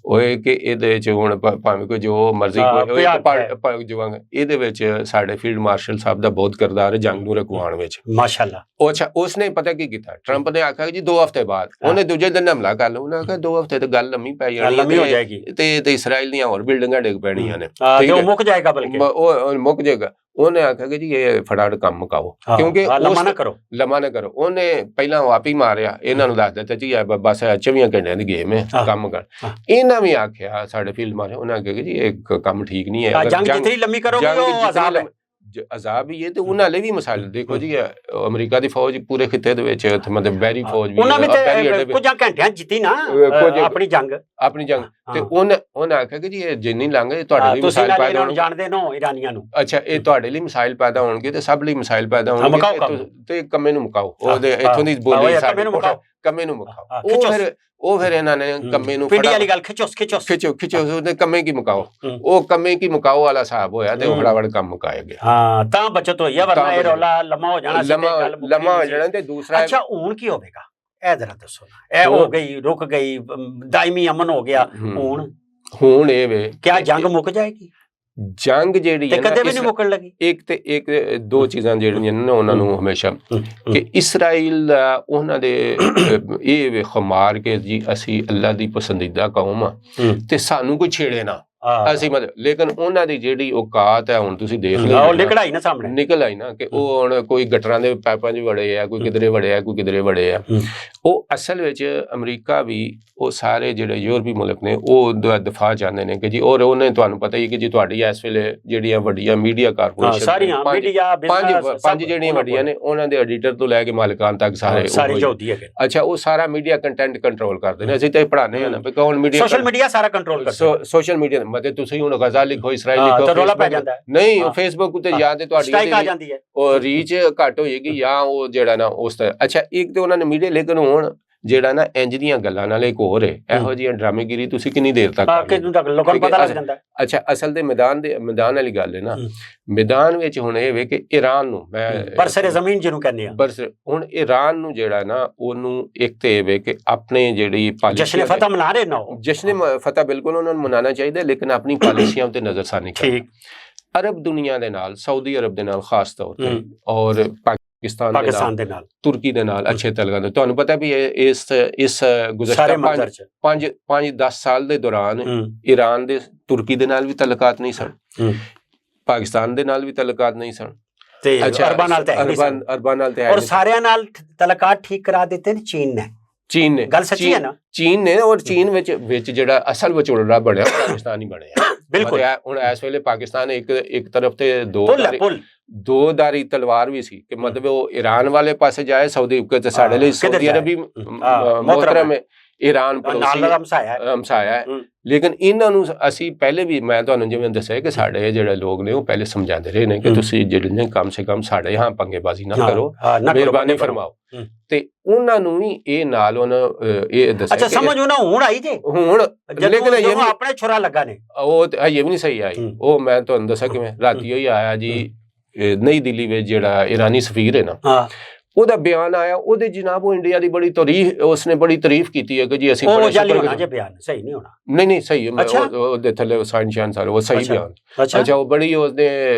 ਹੋਏ ਕਿ ਇਹਦੇ ਚ ਹੁਣ ਭਾਵੇਂ ਕੋਈ ਜੋ ਮਰਜ਼ੀ ਕੋਈ ਜਵਾਂਗੇ, ਇਹਦੇ ਵਿੱਚ ਸਾਡੇ ਫੀਲਡ ਮਾਰਸ਼ਲ ਸਾਹਿਬ ਦਾ ਬਹੁਤ ਕਿਰਦਾਰ ਹੈ ਜੰਗ ਨੂੰ ਰੁਕਵਾਉਣ ਵਿੱਚ, ਮਾਸ਼ਾਅੱਲਾ। ਉਹ ਅੱਛਾ ਉਸਨੇ ਪਤਾ ਕੀ ਕੀਤਾ, ਟਰੰਪ ਨੇ ਆਖਿਆ ਜੀ 2 ਹਫ਼ਤੇ ਬਾਅਦ, ਉਹਨੇ ਦੂਜੇ ਦਿਨ ਹਮਲਾ ਕਰ ਲਿਆ, ਉਹਨੇ ਆਖਿਆ 2 ਹਫ਼ਤੇ ਤੇ ਗੱਲ ਲੰਮੀ ਪੈ ਜਾਣੀ ਤੇ ਇਸਰਾਈਲ ਦੀਆਂ ਹੋਰ ਬਿਲਡਿੰਗਾਂ ਡਿੱਗ ਪੈਣੀਆਂ ਨੇ, ਉਹ ਮੁੱਕ ਜਾਏਗਾ, ਬਲਕਿ ਉਹ ਮੁੱਕ ਜਾਏਗਾ। ਉਹਨੇ ਆਖਿਆ ਕਿ ਜੀ ਇਹ ਫਟਾਫਟ ਕੰਮ ਮੁਕਾਓ, ਕਿਉਂਕਿ ਲੰਮਾ ਨਾ ਕਰੋ। ਉਹਨੇ ਪਹਿਲਾਂ ਵਾਪੀ ਮਾਰਿਆ, ਇਹਨਾਂ ਨੂੰ ਦੱਸ ਦਿੱਤਾ ਜੀ ਬਸ 24 ਘੰਟਿਆਂ ਦੀ ਗੇਮ ਹੈ, ਕੰਮ ਕਰ। ਇਹਨਾਂ ਵੀ ਆਖਿਆ ਸਾਡੇ ਫੀਲਡ ਮਾਰੇ, ਉਹਨਾਂ ਆਖਿਆ ਕਿ ਜੀ ਇਹ ਕੰਮ ਠੀਕ ਨਹੀਂ ਹੈ, ਜੰਗ ਜਿਤਨੀ ਲੰਮੀ ਕਰੋਗੇ ਉਹ ਅਜ਼ਾਬ ਹੈ, ਅਜ਼ਾਬ ਹੀ ਹੈ। ਤੇ ਉਹਨਾਂ ਲਈ ਵੀ ਮਸਾਲੇ ਦੇਖੋ ਜੀ, ਅਮਰੀਕਾ ਦੀ ਫੌਜ ਪੂਰੇ ਖਿੱਤੇ ਦੇ ਵਿੱਚ ਮਤਲਬ ਬੈਰੀ ਫੌਜ ਵੀ ਉਹਨਾਂ ਵਿੱਚ ਕੁਝ ਘੰਟਿਆਂ ਜਿੱਤੀ ਨਾ ਆਪਣੀ ਜੰਗ ਤੇ ਉਹਨੇ ਆਖਿਆ ਕਿ ਜੀ ਇਹ ਜਿੰਨੀ ਲੰਘੇ ਤੁਹਾਡੇ ਲਈ ਮਿਸਾਈਲ ਪੈਦਾ ਹੋਣਗੇ, ਜਾਣਦੇ ਹੋ ਇਰਾਨੀਆਂ ਨੂੰ, ਅੱਛਾ ਇਹ ਤੁਹਾਡੇ ਲਈ ਮਿਸਾਈਲ ਪੈਦਾ ਹੋਣਗੇ ਤੇ ਸਭ ਲਈ ਮਿਸਾਈਲ ਪੈਦਾ ਹੋਣਗੇ, ਤੇ ਕੰਮੇ ਨੂੰ ਮੁਕਾਓ, ਉਹਦੇ ਇੱਥੋਂ ਦੀ ਬੋਲੀ ਕੰਮੇ ਨੂੰ ਮੁਕਾਓ। ਉਹ ਫਿਰ ਇਹਨਾਂ ਨੇ ਕੰਮੇ ਨੂੰ ਪਿੰਡੀ ਵਾਲੀ ਗੱਲ ਖਿੱਚੋ ਉਹਦੇ ਕੰਮੇ ਕੀ ਮੁਕਾਓ, ਉਹ ਕੰਮੇ ਕੀ ਮੁਕਾਓ ਵਾਲਾ ਹਿਸਾਬ ਹੋਇਆ ਤੇ ਉਹ ਫਟਾਫਟ ਕੰਮ ਮੁਕਾਇਆ ਗਿਆ। ਹਾਂ ਤਾਂ ਬਚਤ ਹੋਈ ਹੈ, ਵਰਨਾ ਇਹ ਰੌਲਾ ਲੰਮਾ ਹੋ ਜਾਣਾ ਲੰਮਾ ਹੋ ਜਾਣਾ। ਤੇ ਦੂਸਰਾ ਅੱਛਾ ਹੁਣ ਕੀ ਹੋਵੇਗਾ ਇਹ ਜ਼ਰਾ ਦੱਸੋ, ਇਹ ਹੋ ਗਈ ਰੁਕ ਗਈ ਦਾਇਮੀ ਅਮਨ ਹੋ ਗਿਆ, ਹੁਣ ਇਹ ਵੇ ਕਿਆ ਜੰਗ ਮੁੱਕ ਜਾਏਗੀ? ਜੰਗ ਜਿਹੜੀ ਹੈ ਕਦੇ ਵੀ ਨਹੀਂ ਮੁੱਕਣ ਲੱਗੀ। ਇੱਕ ਦੋ ਚੀਜ਼ਾਂ ਜਿਹੜੀਆਂ ਨੇ ਉਹਨਾਂ ਨੂੰ ਹਮੇਸ਼ਾ ਕਿ ਇਸਰਾਈਲ ਦਾ ਉਹਨਾਂ ਦੇ ਇਹ ਵੇਖੋ ਮਾਰ ਕੇ ਜੀ ਅਸੀਂ ਅੱਲਾ ਦੀ ਪਸੰਦੀਦਾ ਕੌਮ ਆ ਤੇ ਸਾਨੂੰ ਕੋਈ ਛੇੜੇ ਨਾ, ਅਸੀਂ ਮਤਲਬ ਲੇਕਿਨ ਉਹਨਾਂ ਦੀ ਜਿਹੜੀ ਔਕਾਤ ਹੈ ਹੁਣ ਤੁਸੀਂ ਦੇਖ ਲਓ, ਨਿਕਲ ਆਈ ਨਾ ਸਾਹਮਣੇ, ਨਿਕਲ ਆਈ ਨਾ ਕਿ ਉਹ ਹੁਣ ਕੋਈ ਗਟਰਾਂ ਦੇ ਪਾਈਪਾਂ 'ਚ ਵੜੇ ਆ, ਕੋਈ ਕਿਧਰੇ ਵੜੇ ਆ, ਕੋਈ ਕਿਧਰੇ ਵੜੇ ਆ। ਉਹ ਅਸਲ ਵਿੱਚ ਅਮਰੀਕਾ ਵੀ ਉਹ ਸਾਰੇ ਜਿਹੜੇ ਯੂਰਪੀ ਮੁਲਕ ਨੇ ਉਹ ਦਫਾ ਚਾਹੁੰਦੇ ਨੇ ਕਿ ਜੀ, ਔਰ ਉਹਨੇ ਤੁਹਾਨੂੰ ਪਤਾ ਹੀ ਕਿ ਜੀ ਤੁਹਾਡੀ ਇਸ ਵੇਲੇ ਜਿਹੜੀਆਂ ਵੱਡੀਆਂ ਮੀਡੀਆ ਕਾਰਪੋਰੇਸ਼ਨ ਸਾਰੀਆਂ ਪੰਜ ਜਿਹੜੀਆਂ ਵੱਡੀਆਂ ਨੇ ਉਹਨਾਂ ਦੇ ਐਡੀਟਰ ਤੋਂ ਲੈ ਕੇ ਮਾਲਕਾਨ ਤੱਕ ਸਾਰੇ ਜੋਧੀ ਹੈਗੇ। ਅੱਛਾ ਉਹ ਸਾਰਾ ਮੀਡੀਆ ਕੰਟੈਂਟ ਕੰਟਰੋਲ ਕਰਦੇ ਨੇ, ਅਸੀਂ ਤਾਂ ਇਹ ਪੜ੍ਹਾਉਂਦੇ ਹਾਂ ਨਾ ਵੀ ਕੌਣ ਮੀਡੀਆ, ਸੋਸ਼ਲ ਮੀਡੀਆ ਸਾਰਾ ਕੰਟਰੋਲ ਕਰਦਾ, ਸੋਸ਼ਲ ਮੀਡੀਆ ਮਤਲਬ ਤੁਸੀਂ ਹੁਣ ਗਜ਼ਾ ਲਿਖੋ, ਇਸਰਾਈਲ ਲਿਖੋ, ਨਹੀਂ ਉਹ ਫੇਸਬੁੱਕ ਉੱਤੇ ਜਾਂ ਤੇ ਤੁਹਾਡੀ ਉਹ ਰੀਚ ਘੱਟ ਹੋਏਗੀ ਜਾਂ ਉਹ ਜਿਹੜਾ ਨਾ ਉਸ ਤਰ੍ਹਾਂ। ਅੱਛਾ ਇੱਕ ਤੇ ਉਹਨਾਂ ਨੇ ਮੀਡੀਆ, ਲੇਕਿਨ ਹੁਣ ਜਿਹੜਾ ਨਾ ਇੰਜ ਦੀਆਂ ਗੱਲਾਂ ਨਾਲ ਇੱਕ ਹੋਰ ਹੈ, ਇਹੋ ਜਿਹੀਆਂ ਡਰਾਮੇਗਿਰੀ ਤੁਸੀਂ ਕਿੰਨੀ ਦੇਰ ਤੱਕ ਲੋਕਾਂ ਨੂੰ ਪਤਾ ਲੱਗ ਜਾਂਦਾ। ਅੱਛਾ ਅਸਲ ਦੇ ਮੈਦਾਨ ਵਾਲੀ ਗੱਲ ਹੈ ਨਾ, ਮੈਦਾਨ ਵਿੱਚ ਹੁਣ ਇਹ ਵੇ ਕਿ ਈਰਾਨ ਨੂੰ ਮੈਂ ਬਰਸਰੇ ਜ਼ਮੀਨ ਜਿਹਨੂੰ ਕਹਿੰਦੇ ਆ, ਹੁਣ ਈਰਾਨ ਨੂੰ ਜਿਹੜਾ ਨਾ ਉਹਨੂੰ ਇੱਕ ਤੇ ਇਹ ਵੇ ਕਿ ਆਪਣੇ ਜਿਹੜੀ ਜਸ਼ਨ ਫਤਹ ਮਨਾ ਰਹੇ ਨਾ, ਜਸ਼ਨ ਫਤਹ ਬਿਲਕੁਲ ਉਹਨਾਂ ਨੂੰ ਮਨਾਉਣਾ ਚਾਹੀਦਾ, ਲੇਕਿਨ ਆਪਣੀ ਪਾਲਿਸੀਆਂ ਉੱਤੇ ਨਜ਼ਰਸਾਨੀ ਕਰਨੀ। ਅਰਬ ਦੁਨੀਆ ਦੇ ਨਾਲ, ਸਾਊਦੀ ਅਰਬ ਦੇ ਨਾਲ ਖਾਸ ਤੌਰ ਤੇ, ਔਰ ਪਾਕਿਸਤਾਨ ਦੇ ਨਾਲ, ਤੁਰਕੀ ਦੇ ਨਾਲ ਅੱਛੇ ਤਾਲੁਕਾਤ ਨੇ। ਤੁਹਾਨੂੰ ਪਤਾ ਵੀ ਇਸ ਗੁਜ਼ਸ਼ਤਾ 5-10 ਸਾਲ ਦੇ ਦੌਰਾਨ ਈਰਾਨ ਦੇ ਤੁਰਕੀ ਦੇ ਨਾਲ ਵੀ ਤਾਲੁਕਾਤ ਨਹੀਂ ਸਨ, ਪਾਕਿਸਤਾਨ ਦੇ ਨਾਲ ਵੀ ਤਾਲੁਕਾਤ ਨਹੀਂ ਸਨ, ਤੇ ਅਰਬਾਂ ਨਾਲ ਤੇ ਔਰ ਸਾਰਿਆਂ ਨਾਲ ਤਾਲੁਕਾਤ ਠੀਕ ਕਰਾ ਦਿੱਤੇ ਨੇ ਚੀਨ ਨੇ। ਗੱਲ ਸੱਚੀ ਹੈ ਨਾ, ਚੀਨ ਨੇ, ਔਰ ਚੀਨ ਵਿੱਚ ਜਿਹੜਾ ਅਸਲ ਵਿਚੋਲੜਾ ਬਣਿਆ ਪਾਕਿਸਤਾਨ ਹੀ ਬਣਿਆ। ਬਿਲਕੁਲ ਹੁਣ ਇਸ ਵੇਲੇ ਪਾਕਿਸਤਾਨ ਇੱਕ ਤਰਫ ਤੇ ਦੋ-ਧਾਰੀ ਤਲਵਾਰ ਵੀ ਸੀ ਕਿ ਮਤਲਬ ਉਹ ਈਰਾਨ ਵਾਲੇ ਪਾਸੇ ਜਾਏ, ਸਾਊਦੀ ਤੇ ਸਾਡੇ ਲਈ ਸਾਊਦੀ ਅਰਬ ਮੋਹਤਰਮ ਹੈ, ਈਰਾਨ ਹਮਸਾਇਆ ਹੈ। ਲੇਕਿਨ ਇਹਨਾਂ ਨੂੰ ਅਸੀਂ ਪਹਿਲੇ ਵੀ, ਮੈਂ ਤੁਹਾਨੂੰ ਜਿਵੇਂ ਦੱਸਿਆ ਕਿ ਸਾਡੇ ਜਿਹੜੇ ਲੋਕ ਨੇ ਉਹ ਪਹਿਲੇ ਸਮਝਾਉਂਦੇ ਰਹੇ ਨੇ ਕਿ ਤੁਸੀਂ ਜਿਹੜੇ ਨੇ ਕਮ ਸੇ ਕਮ ਸਾਡੇ यहाँ ਪੰਗੇਬਾਜ਼ੀ ਨਾ ਕਰੋ, ਮਿਹਰਬਾਨੀ ਫਰਮਾਓ। ਤੇ ਉਹਨਾਂ ਨੂੰ ਵੀ ਇਹ ਨਾਲ ਇਹ ਦੱਸਿਆ, ਅੱਛਾ ਸਮਝ ਉਹਨਾਂ ਹੁਣ ਆਈ ਜੇ ਹੁਣ, ਲੇਕਿਨ ਇਹ ਆਪਣੇ ਛੁਰਾ ਲੱਗਾ ਨੇ, ਉਹ ਇਹ ਵੀ ਨਹੀਂ ਸਹੀ ਆਈ। ਉਹ ਮੈਂ ਤੁਹਾਨੂੰ ਦੱਸਿਆ ਕਿਵੇਂ ਰਾਤੀ ਹੀ ਆਇਆ ਜੀ ਨਈ ਦਿੱਲੀ ਵਿੱਚ ਜਿਹੜਾ ਇਰਾਨੀ ਸਫੀਰ ਹੈ ਨਾ, ਉਹਦਾ ਬਿਆਨ ਆਇਆ, ਉਹਦੇ ਜਨਾਬ ਉਹ ਇੰਡੀਆ ਦੀ ਬੜੀ ਉਸਨੇ ਬੜੀ ਤਾਰੀਫ ਕੀਤੀ ਹੈ ਕਿ ਜੀ ਅਸੀਂ ਬਿਆਨ ਸਹੀ ਨਹੀਂ ਹੋਣਾ, ਨਹੀਂ ਸਹੀ ਉਹਦੇ ਥੱਲੇ ਸਾਇੰਸ ਸਾਰੇ ਉਹ ਸਹੀ ਬਿਆਨ। ਅੱਛਾ ਉਹ ਬੜੀ ਉਹਦੇ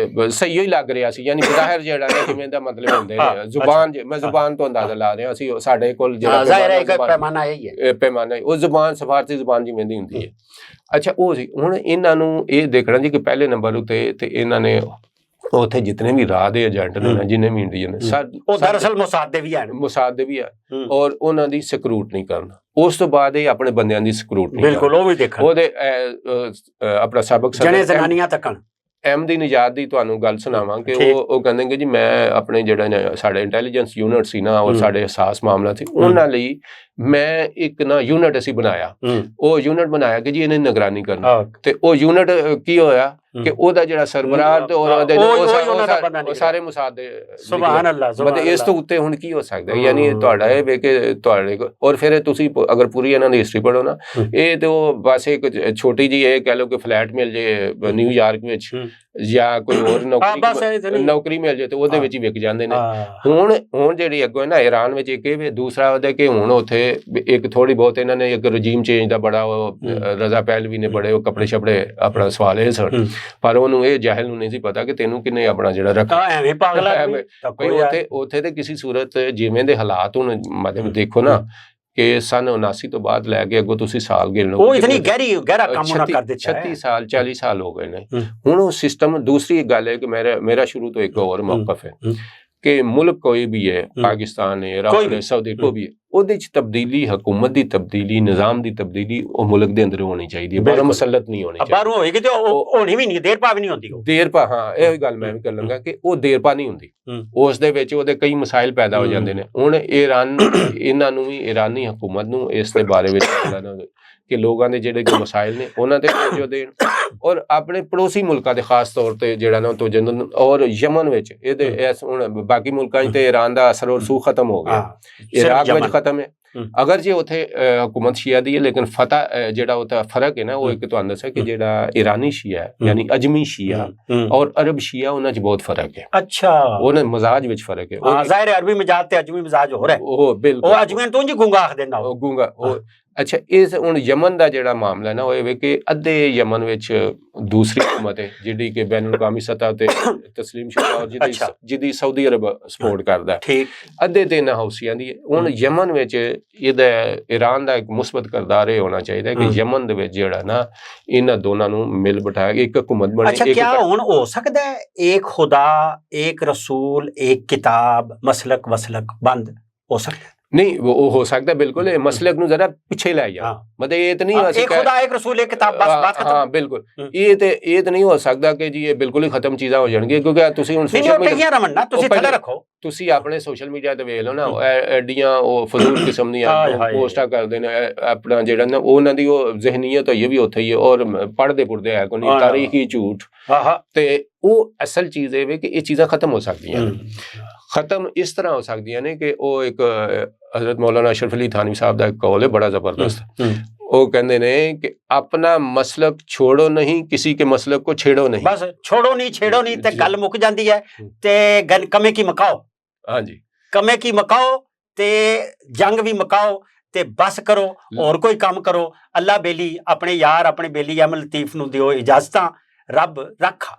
ਸਹੀ ਹੀ ਲੱਗ ਰਿਹਾ ਸੀ, ਯਾਨੀ ਜ਼ਾਹਿਰ ਜਿਹੜਾ ਨਾ ਕਿਵੇਂ ਦਾ ਮਤਲਬ ਹੁੰਦੇ ਨੇ ਜ਼ੁਬਾਨ, ਮੈਂ ਜ਼ੁਬਾਨ ਤੋਂ ਅੰਦਾਜ਼ਾ ਲਾ ਰਿਹਾ ਸੀ ਸਾਡੇ ਕੋਲ ਜਿਹੜਾ ਪੈਮਾਨਾ ਹੈ, ਉਹ ਜ਼ੁਬਾਨ ਸਫਾਰਤੀ ਜ਼ੁਬਾਨ ਜਿਵੇਂ ਦੀ ਹੁੰਦੀ ਹੈ। ਅੱਛਾ ਉਹ ਸੀ। ਹੁਣ ਇਹਨਾਂ ਨੂੰ ਇਹ ਦੇਖਣਾ ਜੀ ਕਿ ਪਹਿਲੇ ਨੰਬਰ ਉੱਤੇ ਤੇ ਇਹਨਾਂ ਨੇ ਉੱਥੇ ਜਿਤਨੇ ਵੀ ਰਾਹ ਦੇ ਏਜੰਟ ਨੇ ਨਾ, ਜਿੰਨੇ ਵੀ ਇੰਡੀਅਨ ਨੇ, ਉਹ ਦਰਅਸਲ ਮੁਸਾਦ ਦੇ ਵੀ ਹਨ, ਔਰ ਉਹਨਾਂ ਦੀ ਸਕਰੂਟਨੀ ਕਰਨਾ। ਉਸ ਤੋਂ ਬਾਅਦ ਇਹ ਆਪਣੇ ਬੰਦਿਆਂ ਦੀ ਸਕਰੂਟਨੀ, ਬਿਲਕੁਲ ਉਹ ਵੀ ਦੇਖਣ, ਉਹਦੇ ਆਪਣਾ ਸਾਬਕ ਜਨਾਨੀਆਂ ਤੱਕਣ ਅਹਿਮਦੀ ਨਿਜਾਦ ਦੀ ਤੁਹਾਨੂੰ ਗੱਲ ਸੁਣਾਵਾਂ ਕਿ ਉਹ ਕਹਿੰਦੇ ਕਿ ਜੀ ਮੈਂ ਆਪਣੇ ਜਿਹੜਾ ਸਾਡੇ ਇੰਟੈਲੀਜੈਂਸ ਯੂਨਿਟ ਸੀ ਨਾ, ਔਰ ਸਾਡੇ ਅਹਿਸਾਸ ਮਾਮਲਾ ਸੀ, ਉਹਨਾਂ ਲਈ ਮੈਂ ਇੱਕ ਨਾ ਯੂਨਿਟ ਅਸੀਂ ਬਣਾਇਆ। ਉਹ ਯੂਨਿਟ ਬਣਾਇਆ ਕਿ ਜੀ ਇਹਨੇ ਨਿਗਰਾਨੀ ਕਰਨੀ, ਤੇ ਉਹ ਯੂਨਿਟ ਕੀ ਹੋਇਆ ਕਿ ਉਹਦਾ ਜਿਹੜਾ ਸਰਬਰਾਹ ਤੇ ਉਹ ਸਾਰੇ ਮੁਸਾਦ ਦੇ, ਸੁਭਾਨ ਅੱਲਾਹ, ਮਤਲਬ ਇਸ ਤੋਂ ਉੱਤੇ ਹੁਣ ਕੀ ਹੋ ਸਕਦਾ? ਯਾਨੀ ਤੁਹਾਡਾ ਇਹ ਵੇ ਕਿ ਤੁਹਾਡੇ, ਔਰ ਫਿਰ ਤੁਸੀਂ ਅਗਰ ਪੂਰੀ ਇਹਨਾਂ ਦੀ ਹਿਸਟਰੀ ਪੜ੍ਹੋ ਨਾ, ਇਹ ਤੇ ਉਹ ਬਸ ਇੱਕ ਛੋਟੀ ਜਿਹੀ ਇਹ ਕਹਿ ਲਓ ਕਿ ਫਲੈਟ ਮਿਲ ਜੇ ਨਿਊਯਾਰਕ ਵਿੱਚ ਜਾਂ ਕੋਈ ਹੋਰ ਨੌਕਰੀ ਮਿਲ ਜੇ ਤੇ ਉਹਦੇ ਵਿੱਚ ਹੀ ਵਿਕ ਜਾਂਦੇ ਨੇ। ਹੁਣ ਜਿਹੜੀ ਅੱਗੋਂ ਨਾ ਈਰਾਨ ਵਿੱਚ ਇੱਕ ਇਹ ਦੂਸਰਾ ਉਹਦਾ ਕਿ ਹੁਣ ਉੱਥੇ ਇੱਕ ਥੋੜੀ ਬਹੁਤ ਇਹਨਾਂ ਨੇ ਇੱਕ ਰਜੀਮ ਚੇਂਜ ਦਾ ਬੜਾ ਰਜ਼ਾ ਪਹਿਲਵੀ ਨੇ ਬੜੇ ਉਹ ਕੱਪੜੇ ਛਪੜੇ ਆਪਣਾ ਸਵਾਲ ਇਹ ਸਨ, ਪਰ ਉਹਨੂੰ ਇਹ ਜਾਹਿਲ ਨੂੰ ਨਹੀਂ ਸੀ ਪਤਾ ਕਿ ਤੈਨੂੰ ਕਿੰਨੇ ਆਪਣਾ ਜਿਹੜਾ ਰੱਖਾ ਐਵੇਂ ਪਾਗਲਾ ਉੱਥੇ ਤੇ ਕਿਸੇ ਸੂਰਤ ਜਿਵੇਂ ਦੇ ਹਾਲਾਤ ਹੁਣ ਮਤਲਬ ਦੇਖੋ ਨਾ ਕਿ ਸਨ 79 ਤੋਂ ਬਾਅਦ ਲੈ ਕੇ ਅੱਗੋਂ ਤੁਸੀਂ ਸਾਲ ਗਿਣ ਲਓ, ਉਹ ਇਤਨੀ ਗਹਿਰਾ ਕੰਮ ਉਹਨਾਂ ਕਰ ਦਿੱਤਾ 36 ਸਾਲ 40 ਸਾਲ ਹੋ ਗਏ ਨੇ ਹੁਣ ਉਹ ਸਿਸਟਮ। ਦੂਸਰੀ ਗੱਲ ਹੈ ਕਿ ਮੇਰਾ ਸ਼ੁਰੂ ਤੋਂ ਇੱਕ ਹੋਰ ਮੌਕਫ ਹੈ ਕਿ ਮੁਲਕ ਕੋਈ ਵੀ ਹੈ, ਪਾਕਿਸਤਾਨ ਹੈ, ਇਰਾਕ ਹੈ, ਸਾਊਦੀ ਕੋਈ ਵੀ ਹੈ, ਉਹਦੇ ਚ ਤਬਦੀਲੀ, ਹਕੂਮਤ ਦੀ ਤਬਦੀਲੀ, ਨਿਜ਼ਾਮ ਦੀ ਤਬਦੀਲੀ ਉਹ ਮੁਲਕ ਦੇ ਅੰਦਰ ਹੋਣੀ ਚਾਹੀਦੀ ਹੈ, ਬਾਹਰੋਂ ਮੁਸਲਤ ਨਹੀਂ ਹੋਣੀ ਚਾਹੀਦੀ। ਬਾਹਰੋਂ ਹੋਏਗੀ ਤੇ ਹੋਣੀ ਵੀ ਨਹੀਂ, ਦੇਰ ਪਾ ਵੀ ਨਹੀਂ ਹੁੰਦੀ। ਦੇਰ ਪਾ, ਹਾਂ ਇਹ ਗੱਲ ਮੈਂ ਵੀ ਕਰ ਲਾਂਗਾ ਕਿ ਉਹ ਦੇਰ ਪਾ ਨਹੀਂ ਹੁੰਦੀ, ਉਸ ਦੇ ਵਿੱਚ ਉਹਦੇ ਕਈ ਮਸਾਇਲ ਪੈਦਾ ਹੋ ਜਾਂਦੇ ਨੇ। ਹੁਣ ਇਹਨਾਂ ਨੂੰ ਵੀ, ਇਰਾਨੀ ਹਕੂਮਤ ਨੂੰ ਇਸ ਦੇ ਬਾਰੇ ਵਿੱਚ ਕਿ ਲੋਕਾਂ ਦੇ ਜਿਹੜੇ ਮਸਾਇਲ ਨੇ ਉਹਨਾਂ ਤੇ ਤਵੱਜੋ ਦੇਣ, ਔਰ ਆਪਣੇ ਪੜੋਸੀ ਮੁਲਕਾਂ ਦੇ ਖਾਸ ਤੌਰ ਤੇ ਜਿਹੜਾ ਨਾ ਤਵੱਜੋ ਦੇਣ। ਔਰ ਯਮਨ ਵਿੱਚ ਇਹਦੇ ਹੁਣ ਬਾਕੀ ਮੁਲਕਾਂ 'ਚ ਤੇ ਈਰਾਨ ਦਾ ਅਸਰ ਔਰ ਸੂਖ ਖਤਮ ਹੋ ਗਿਆ, ਇਰਾਕ ਵਿੱਚ ਖਤਮ ਹੈ। ਅਗਰ ਜੇ ਉੱਥੇ ਹਕੂਮਤ ਸ਼ੀਆ ਦੀ ਹੈ, ਲੇਕਿਨ ਫਤਹ ਜਿਹੜਾ ਉਹਦਾ ਫਰਕ ਹੈ ਨਾ, ਉਹ ਇੱਕ ਤੁਹਾਨੂੰ ਦੱਸਿਆ ਕਿ ਜਿਹੜਾ ਇਰਾਨੀ ਸ਼ੀਆ ਹੈ ਯਾਨੀ ਅਜਮੀ ਸ਼ੀਆ ਔਰ ਅਰਬ ਸ਼ੀਆ, ਉਹਨਾਂ 'ਚ ਬਹੁਤ ਫਰਕ ਹੈ। ਅੱਛਾ, ਉਹਨਾਂ ਮਜ਼ਾਜ ਵਿੱਚ ਫਰਕ ਹੈ। ਜ਼ਾਹਿਰ ਅਰਬੀ ਮਜ਼ਾਜ ਤੇ ਅਜਮੀ ਮਜ਼ਾਜ ਹੋ ਰਿਹਾ, ਉਹ ਬਿਲਕੁਲ, ਉਹ ਅਜਮੀ ਤੋਂ ਜੀ ਗੁੰਗਾ ਆਖ ਦਿੰਦਾ, ਉਹ ਗੁੰਗਾ। ਉਹ ਅੱਛਾ, ਇਸ ਹੁਣ ਯਮਨ ਦਾ ਜਿਹੜਾ ਮਾਮਲਾ ਨਾ, ਉਹ ਇਹ ਵੇ ਕਿ ਅੱਧੇ ਯਮਨ ਵਿੱਚ ਦੂਸਰੀ ਹਕੂਮਤ ਹੈ ਜਿਹੜੀ ਕਿ ਬੈਨ ਅਲ-ਅਕਾਮੀ ਸਤਹ ਤੇ ਤਸਲੀਮ ਸ਼ੁਦਾ ਔਰ ਜਿਹਦੀ ਸਾਊਦੀ ਅਰਬ ਸਪੋਰਟ ਕਰਦਾ, ਅੱਧੇ ਤੇ ਇਹਨਾਂ ਹੌਸੀਆਂ ਦੀ ਹੈ। ਹੁਣ ਯਮਨ ਵਿੱਚ ਇਹਦਾ ਈਰਾਨ ਦਾ ਇੱਕ ਮੁਸਬਤ ਕਿਰਦਾਰ ਇਹ ਹੋਣਾ ਚਾਹੀਦਾ ਕਿ ਯਮਨ ਦੇ ਵਿੱਚ ਜਿਹੜਾ ਨਾ ਇਹਨਾਂ ਦੋਨਾਂ ਨੂੰ ਮਿਲ ਬਿਠਾਇਆ ਕਿ ਇੱਕ ਹਕੂਮਤ ਬਣੇ। ਅੱਛਾ, क्या ਹੁਣ ਹੋ ਸਕਦਾ ਹੈ एक खुदा एक रसूल एक किताब मसलक वसलक बंद हो सकता है? नहीं, वो हो सकता है बिल्कुल, मसलक नु जरा पीछे ला जा, मतलब ये तो नहीं हो सकता एक खुदा एक रसूल एक किताब बस बात खत्म। हाँ बिल्कुल, ये तो नहीं हो सकता कि जी ये बिल्कुल ही खत्म चीज़ां हो जाएंगी, क्योंकि तुसी हुन सोशल मीडिया रमन ना तुसी थले रखो, तुसी अपने सोशल मीडिया ते वेख लो ना, एडियां ओ फजूल किस्म दी पोस्टां करदे ने अपना जेड़ा ना उन्हां दी ओ ज़हनीयत ये भी उत्थे ही है, और पढ़दे पुढ़दे है कोई नहीं, तारीखी झूठ ते वो असल चीज़ है कि ये चीज़ां खत्म हो सकदियां, खत्म इस तरह हो सकदियां ने कि वो एक हज़रत मौलाना अशरफ अली थानवी साहब का एक कौल है बड़ा जबरदस्त, वो कहते ने कि अपना मसलक छोड़ो नहीं, किसी के मसलक को छेड़ो नहीं, बस छोड़ो नहीं छेड़ो नहीं ते गल मुक जाती है, ते कमे की मकाओ, हाँ जी कमे की मकाओ ते जंग भी मकाओ ते बस करो और कोई काम करो। अल्लाह बेली अपने यार अपने बेली अहमद लतीफ नूं दिओ इजाजतां, रब रखा।